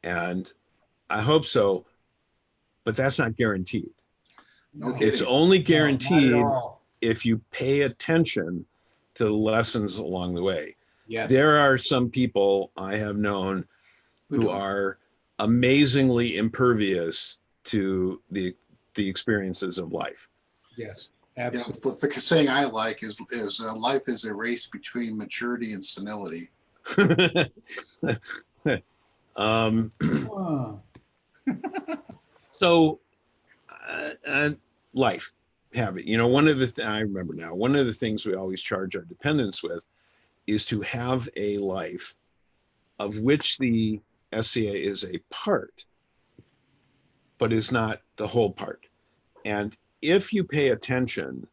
And I hope so, but that's not guaranteed. No kidding. It's only guaranteed if you pay attention to the lessons along the way. Yes. There are some people I have known who are amazingly impervious to the experiences of life. Yes, absolutely. Yeah, the saying I like is life is a race between maturity and senility. um, Oh, so, life habit. You know, one of the I remember now. One of the things we always charge our dependents with is to have a life of which the SCA is a part, but is not the whole part. And if you pay attention,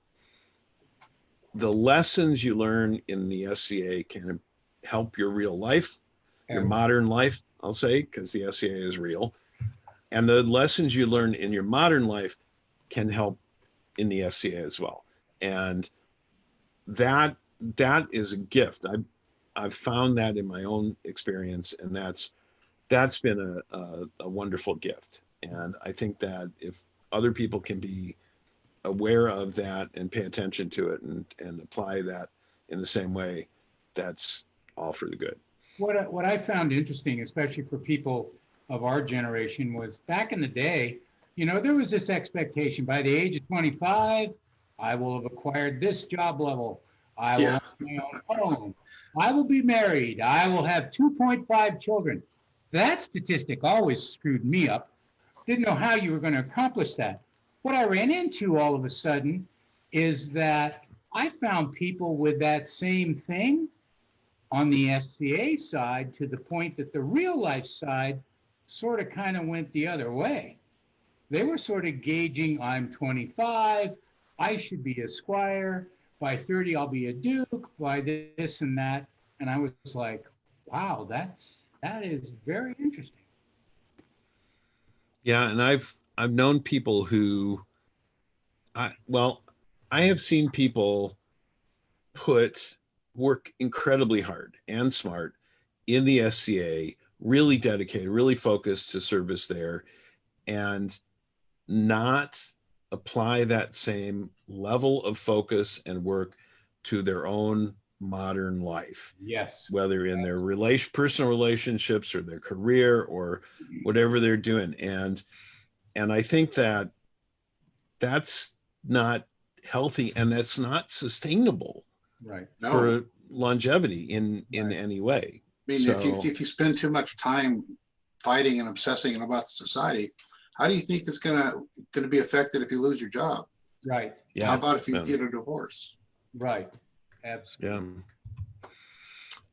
the lessons you learn in the SCA can help your real life, your and modern life, I'll say, because the SCA is real. And the lessons you learn in your modern life can help in the SCA as well. And that that is a gift. I've found that in my own experience, and that's been a wonderful gift. And I think that if other people can be aware of that and pay attention to it and apply that in the same way, that's all for the good. what I found interesting, especially for people of our generation, was back in the day, there was this expectation by the age of 25, I will have acquired this job level. I will Yeah. have my own home. I will be married. I will have 2.5 children. That statistic always screwed me up. Didn't know how you were going to accomplish that. What I ran into all of a sudden is that I found people with that same thing on the SCA side, to the point that the real life side sort of kind of went the other way. They were sort of gauging, I'm 25, I should be a squire. By 30, I'll be a duke, by this and that. And I was like, wow, that is very interesting. Yeah, and I've known people who well, I have seen people put work incredibly hard and smart in the SCA, really dedicated, really focused to service there, and not apply that same level of focus and work to their own modern life, Yes. whether in their personal relationships or their career or whatever they're doing. And I think that that's not healthy and that's not sustainable Right. No, for longevity in Right. any way. I mean, So if you spend too much time fighting and obsessing about society, how do you think it's gonna be affected if you lose your job? Right. How yeah, about if you um, get a divorce? Right. Absolutely.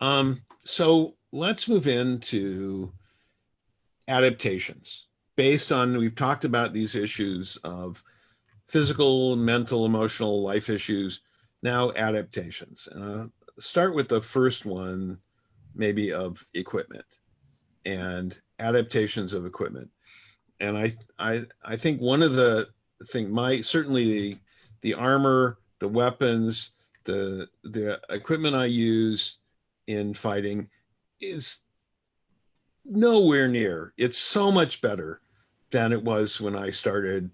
yeah. So let's move into adaptations based on we've talked about these issues of physical, mental, emotional life issues. Now adaptations. Start with the first one, maybe of equipment and adaptations of equipment. And I think one of the thing my certainly the armor, the weapons, the equipment I use in fighting is nowhere near. It's so much better than it was when I started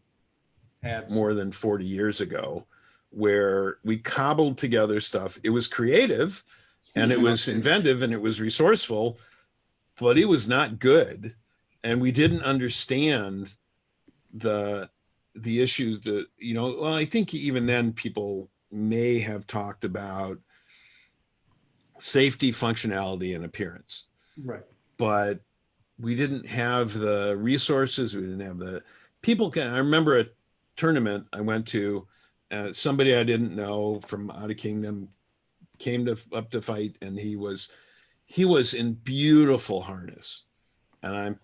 Absolutely. more than 40 years ago, where we cobbled together stuff. It was creative and it was Okay. inventive and it was resourceful, but it was not good. And we didn't understand the issues that, well, I think even then people may have talked about safety, functionality, and appearance, Right. but we didn't have the resources. We didn't have the people. I remember a tournament I went to. Somebody I didn't know from out of kingdom came up to fight, and he was in beautiful harness, and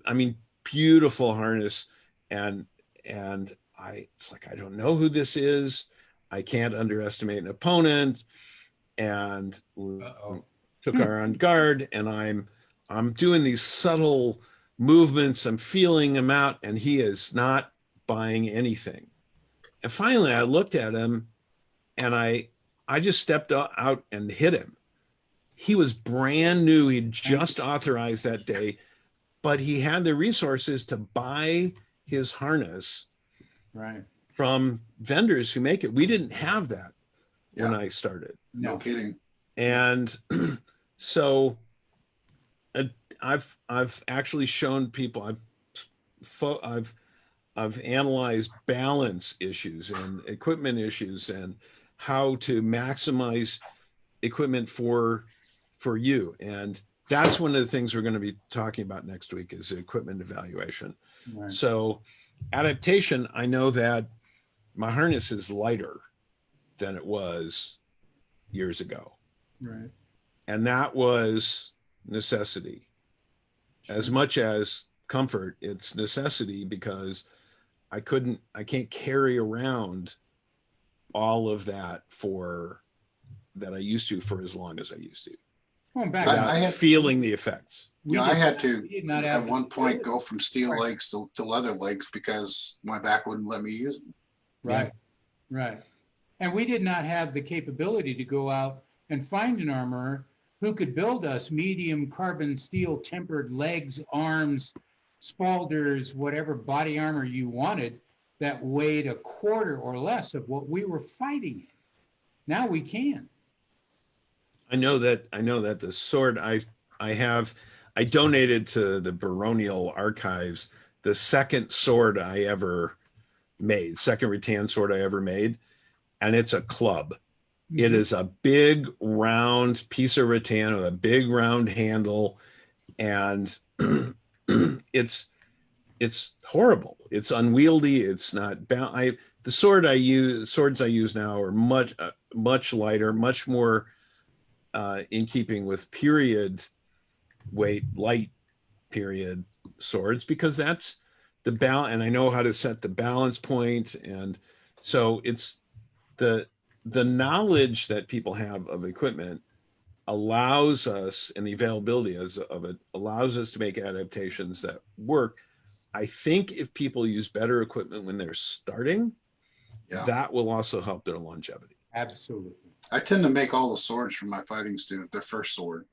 I mean beautiful harness, and it's like I don't know who this is. I can't underestimate an opponent, and Uh-oh. took our on guard, and I'm doing these subtle movements. I'm feeling him out, and he is not buying anything. And finally, I looked at him, and I just stepped out and hit him. He was brand new. He'd just authorized that day, but he had the resources to buy his harness Right. from vendors who make it. We didn't have that when Yeah, I started. no No. kidding. And so I've actually shown people I've analyzed balance issues and equipment issues and how to maximize equipment for for you. And that's one of the things we're going to be talking about next week is equipment evaluation. Right. So adaptation, I know that my harness is lighter than it was years ago. Right. And that was necessity. As much as comfort, it's necessity because I can't carry around all of that that I used to for as long as I used to Going back, without I had- feeling the effects. we I had we to did not at have one the point ability. go from steel legs to leather legs because my back wouldn't let me use them. Right, right. And we did not have the capability to go out and find an armorer who could build us medium carbon steel tempered legs, arms, spalders, whatever body armor you wanted that weighed a quarter or less of what we were fighting in. Now we can. I know that the sword I donated to the baronial archives the second sword I ever made, second rattan sword I ever made, and it's a club. It Mhm. is a big round piece of rattan with a big round handle, and it's horrible. It's unwieldy. It's not bound. The swords I use now are much lighter, much more in keeping with period weight, light period swords, because that's the balance, and I know how to set the balance point, and so it's the knowledge that people have of equipment allows us, and the availability of it allows us to make adaptations that work. I think if people use better equipment when they're starting, Yeah. that will also help their longevity. Absolutely. I tend to make all the swords for my fighting student their first sword,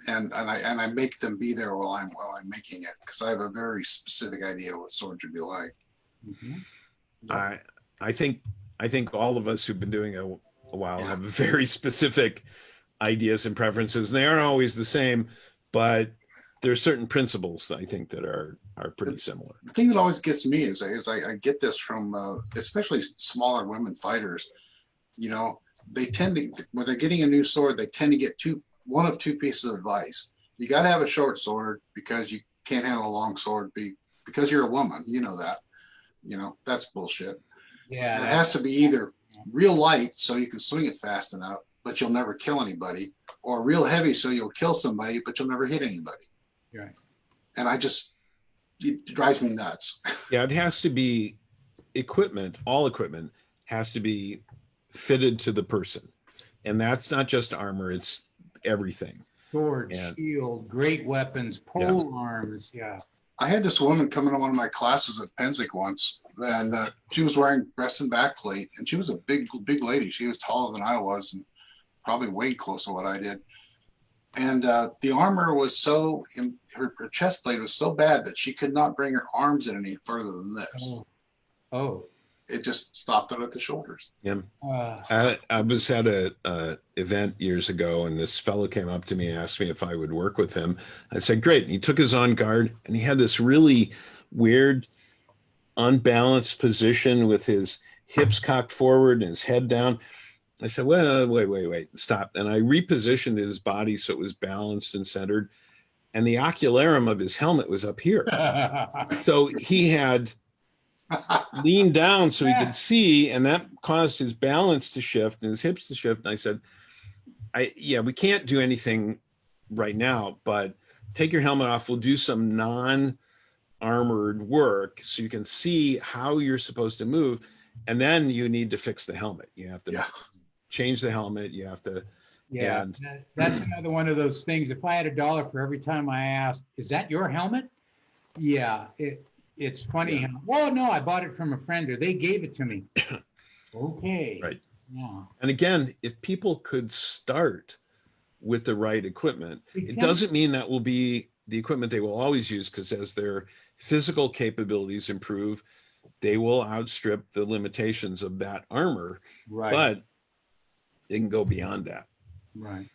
and I make them be there while I'm making it because I have a very specific idea what swords would be like. Mhm. I think all of us who've been doing it a while Yeah. have very specific ideas and preferences, and they aren't always the same, but there are certain principles I think that are pretty similar. The thing that always gets me is I get this from especially smaller women fighters. You know, they tend to, when they're getting a new sword, they tend to get one of two pieces of advice. You got to have a short sword because you can't handle a long sword because you're a woman. You know that. You know, that's bullshit. Yeah. And it has to be either real light so you can swing it fast enough, but you'll never kill anybody, or real heavy so you'll kill somebody, but you'll never hit anybody. Right. And it drives me nuts. Yeah, it has to be all equipment has to be fitted to the person. And that's not just armor, it's everything. Sword, And- shield, great weapons, pole arms. Yeah. I had this woman come into one of my classes at Penzic once, and she was wearing breast and back plate, and she was a big lady. She was taller than I was and probably weighed close to what I did. And the armor was her chest plate was so bad that she could not bring her arms in any further than this. Oh. It just stopped it at the shoulders. Yeah. Uh, I was at a event years ago, and this fellow came up to me and asked me if I would work with him. I said, great. And he took his on guard, and he had this really weird, unbalanced position with his hips cocked forward and his head down. I said, well, wait, stop. And I repositioned his body so it was balanced and centered. And the ocularum of his helmet was up here. So he had leaned down so he could see, and that caused his balance to shift and his hips to shift. And I said, we can't do anything right now, but take your helmet off. We'll do some non-armored work so you can see how you're supposed to move. And then you need to fix the helmet. You have to change the helmet. You have to. Yeah, that's another one of those things. If I had $1 for every time I asked, is that your helmet? Yeah, it's funny. Yeah. Well, no, I bought it from a friend or they gave it to me. Okay. Right. Yeah. And again, if people could start with the right equipment, Exactly. it doesn't mean that will be the equipment they will always use, because as their physical capabilities improve, they will outstrip the limitations of that armor. Right. But they can go beyond that. Right.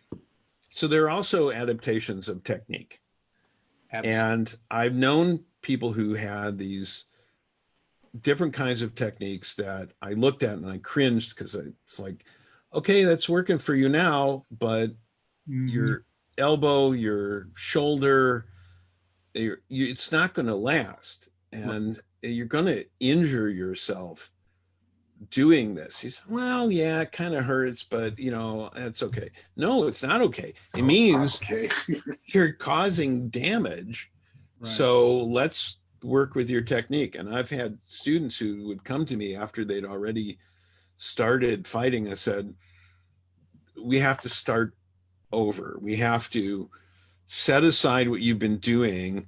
So there are also adaptations of technique. Absolutely. And I've known people who had these different kinds of techniques that I looked at and I cringed, because it's like, okay, that's working for you now, but Mhm. elbow, your shoulder, it's not going to last, and you're going to injure yourself doing this. He said, well, yeah, it kind of hurts, but it's okay. No, it's not okay. It Oh, it's not means okay. you're causing damage. Right. So let's work with your technique. And I've had students who would come to me after they'd already started fighting. I said, we have to start over. We have to set aside what you've been doing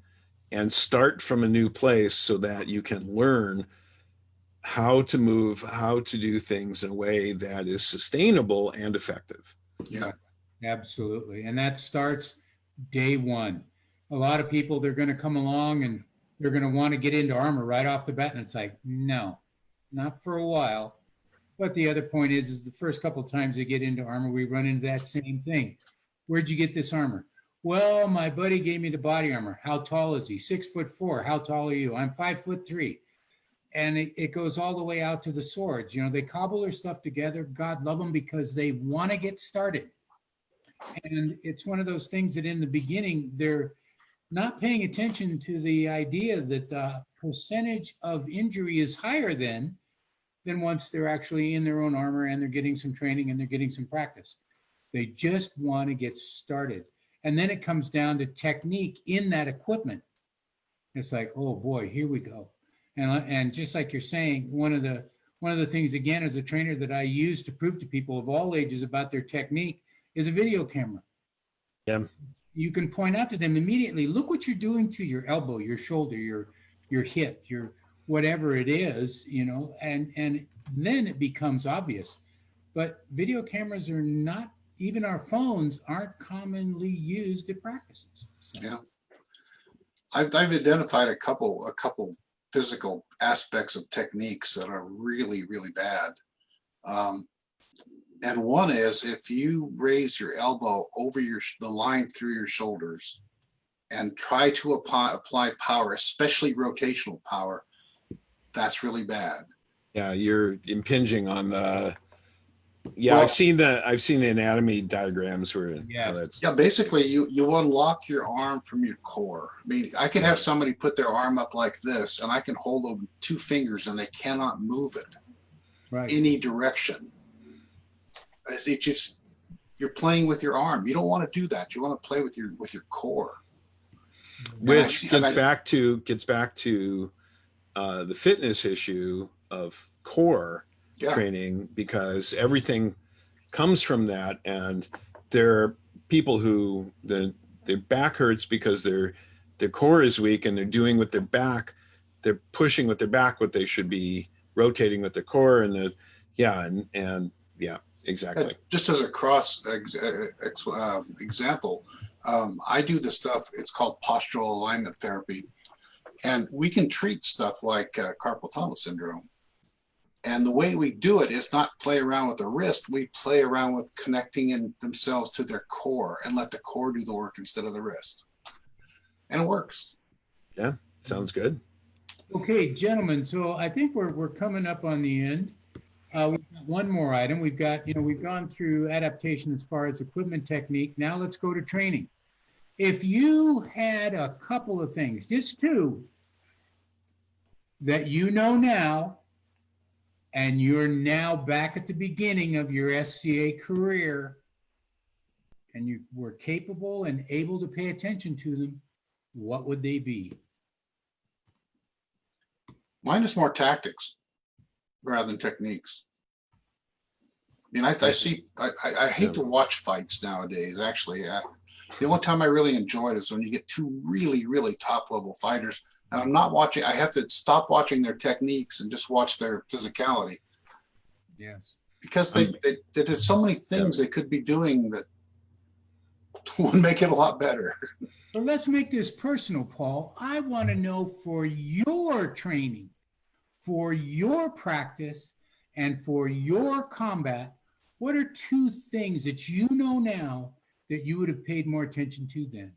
and start from a new place so that you can learn how to move, how to do things in a way that is sustainable and effective. Yeah. Absolutely. And that starts day one. A lot of people, they're going to come along and they're going to want to get into armor right off the bat. And it's like, no, not for a while. But the other point is the first couple of times they get into armor, we run into that same thing. Where'd you get this armor? Well, my buddy gave me the body armor. How tall is he? 6'4". How tall are you? I'm 5'3". And it goes all the way out to the swords. They cobble their stuff together. God love them because they want to get started. And it's one of those things that in the beginning, they're not paying attention to the idea that the percentage of injury is higher than once they're actually in their own armor and they're getting some training and they're getting some practice. They just want to get started. And then it comes down to technique in that equipment. It's like, oh boy, here we go. And just like you're saying, one of the things, again, as a trainer that I use to prove to people of all ages about their technique is a video camera. Yeah. You can point out to them immediately, look what you're doing to your elbow, your shoulder, your hip, your whatever it is, and then it becomes obvious. But video cameras are not, even our phones aren't commonly used at practices. So. Yeah. I've identified a couple physical aspects of techniques that are really, really bad. And one is if you raise your elbow over the line through your shoulders and try to apply power, especially rotational power, that's really bad. Yeah, you're impinging on the. Yeah, Well, I've seen the anatomy diagrams where. Yes. Yeah, basically you unlock your arm from your core. I mean, I could have somebody put their arm up like this and I can hold them 2 fingers and they cannot move it any direction. It just, you're playing with your arm. You don't want to do that. You want to play with your core. Which gets back to the fitness issue of core training, because everything comes from that. And there are people who their back hurts because their core is weak and they're doing with their back, they're pushing with their back what they should be rotating with their core. And exactly. Just as a cross example, I do this stuff, it's called postural alignment therapy. And we can treat stuff like carpal tunnel syndrome. And the way we do it is not play around with the wrist. We play around with connecting themselves to their core and let the core do the work instead of the wrist. And it works. Yeah, sounds good. Okay, gentlemen. So I think we're coming up on the end. We've got one more item. We've gone through adaptation as far as equipment technique. Now let's go to training. If you had a couple of things, just 2, that now, and you're now back at the beginning of your SCA career, and you were capable and able to pay attention to them, what would they be? Mine is more tactics rather than techniques. I mean, I hate to watch fights nowadays, actually. The only time I really enjoy it is when you get 2 really, really top level fighters. And I'm not watching, I have to stop watching their techniques and just watch their physicality. Yes. Because there's so many things they could be doing that would make it a lot better. So let's make this personal, Paul. I want to know, for your training, for your practice, and for your combat, what are 2 things that you know now that you would have paid more attention to then?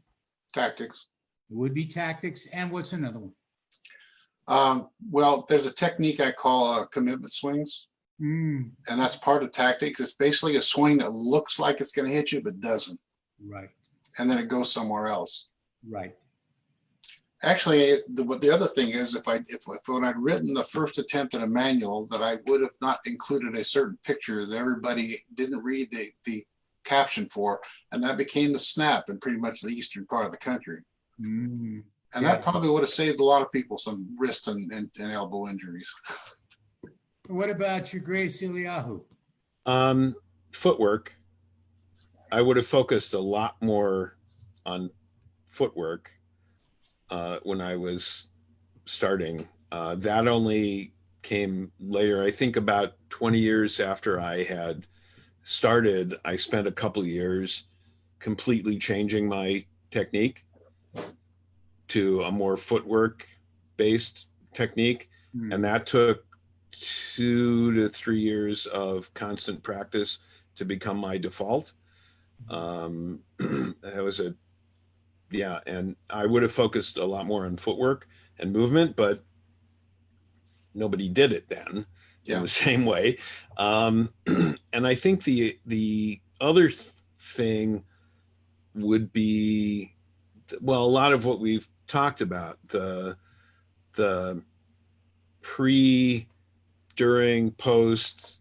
Tactics. It would be tactics. And what's another one? Well, there's a technique I call commitment swings. And that's part of tactics. It's basically a swing that looks like it's going to hit you, but doesn't. Right. and then it goes somewhere else. Right. Actually, the other thing is, if when I'd written the first attempt at a manual, that I would have not included a certain picture that everybody didn't read the caption for, and that became the snap in pretty much the eastern part of the country. Mm, And yeah. that probably would have saved a lot of people some wrist and elbow injuries. What about your Grace Eliahu? Footwork. I would have focused a lot more on footwork when I was starting. That only came later. I think about 20 years after I had started, I spent a couple of years completely changing my technique to a more footwork based technique. Hmm. And that took 2 to 3 years of constant practice to become my default. That was and I would have focused a lot more on footwork and movement, but nobody did it then in the same way. And I think the other thing would be, well, a lot of what we've talked about, the pre, during, post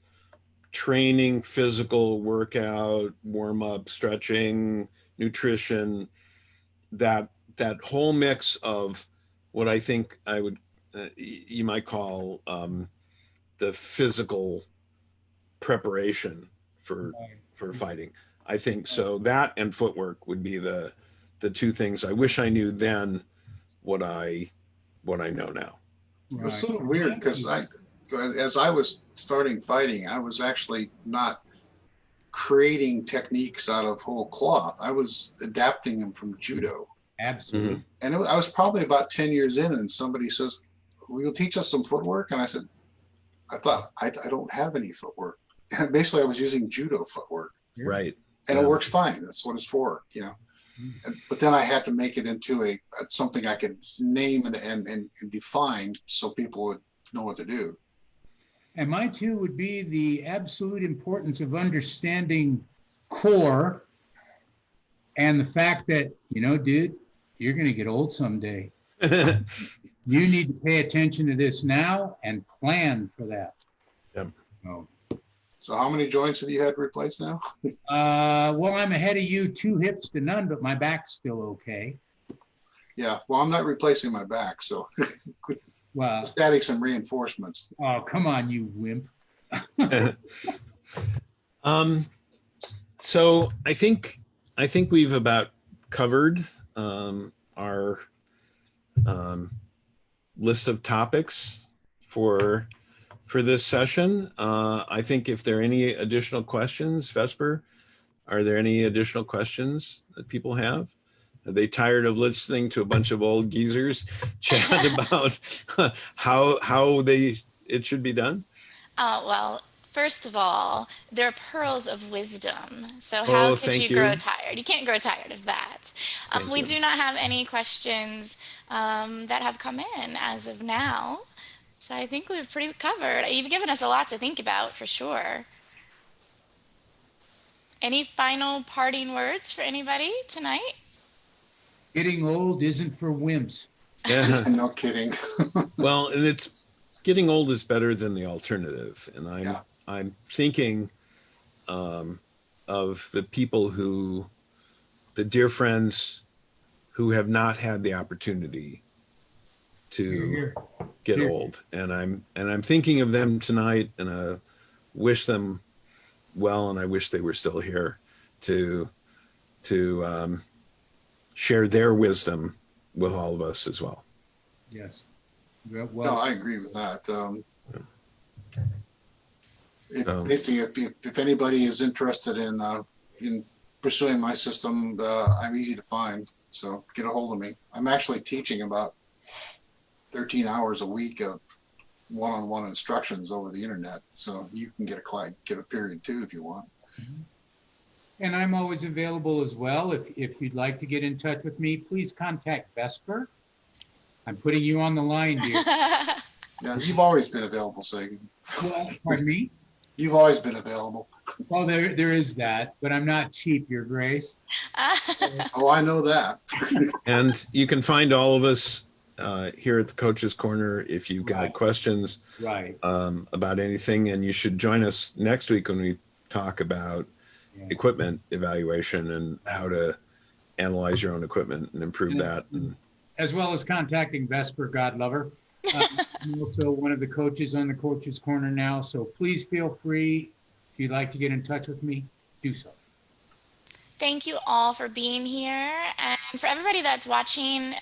training, physical workout, warm up, stretching, nutrition, that whole mix of what I think I would you might call the physical preparation for fighting. I think so. That and footwork would be the two things I wish I knew then. What I know now. It was sort of weird because as I was starting fighting, I was actually not creating techniques out of whole cloth. I was adapting them from judo. Absolutely. Mhm. And I was probably about 10 years in, and somebody says, "Will you teach us some footwork?" And I said, I thought, I don't have any footwork. And basically, I was using judo footwork. Right. And Yeah. it works fine. That's what it's for, you know. But then I had to make it into something I could name and define so people would know what to do. And my two would be the absolute importance of understanding core and the fact that, dude, you're going to get old someday. You need to pay attention to this now and plan for that. Yep. So how many joints have you had replaced now? Well, I'm ahead of you, 2 hips to none, but my back's still okay. Yeah, well, I'm not replacing my back, so Well, just adding some reinforcements. oh, come on, you wimp. So I think we've about covered our list of topics for this session. I think if there are any additional questions, Vesper, are there any additional questions that people have? Are they tired of listening to a bunch of old geezers chat about how it should be done? Well, first of all, they're pearls of wisdom. So how could you grow tired? You can't grow tired of that. We do not have any questions that have come in as of now. So I think we've pretty covered. You've given us a lot to think about for sure. Any final parting words for anybody tonight? Getting old isn't for wimps. Yeah. No kidding. Well, and it's getting old is better than the alternative. And I'm thinking of the people the dear friends who have not had the opportunity to get old. And I'm thinking of them tonight, and I wish them well, and I wish they were still here to share their wisdom with all of us as well. Yes. No, I agree with that. Basically, if anybody is interested in pursuing my system, I'm easy to find. So get a hold of me. I'm actually teaching about 13 hours a week of one-on-one instructions over the internet. So you can get a period too if you want. And I'm always available as well. If you'd like to get in touch with me, please contact Vesper. I'm putting you on the line, dear. Yeah, you've always been available, Sagan. Well, pardon me? You've always been available. Well, there is that, but I'm not cheap, Your Grace. Oh, I know that. And you can find all of us here at the Coach's Corner if you've got Right. questions Right. about anything. And you should join us next week when we talk about Yeah. equipment evaluation and how to analyze your own equipment and improve that. And As well as contacting Vesper Godlover. I'm also one of the coaches on the Coach's Corner now, so please feel free, if you'd like to get in touch with me, do so. Thank you all for being here. And for everybody that's watching,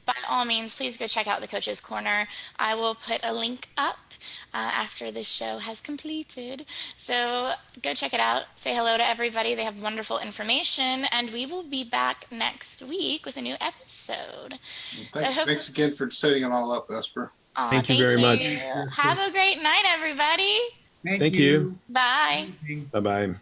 by all means, please go check out the Coach's Corner. I will put a link up after this show has completed. So go check it out. Say hello to everybody. They have wonderful information. And we will be back next week with a new episode. Thanks again for setting it all up, Vesper. Thank you very much. Have a great night, everybody. Thank you. Bye. Bye-bye.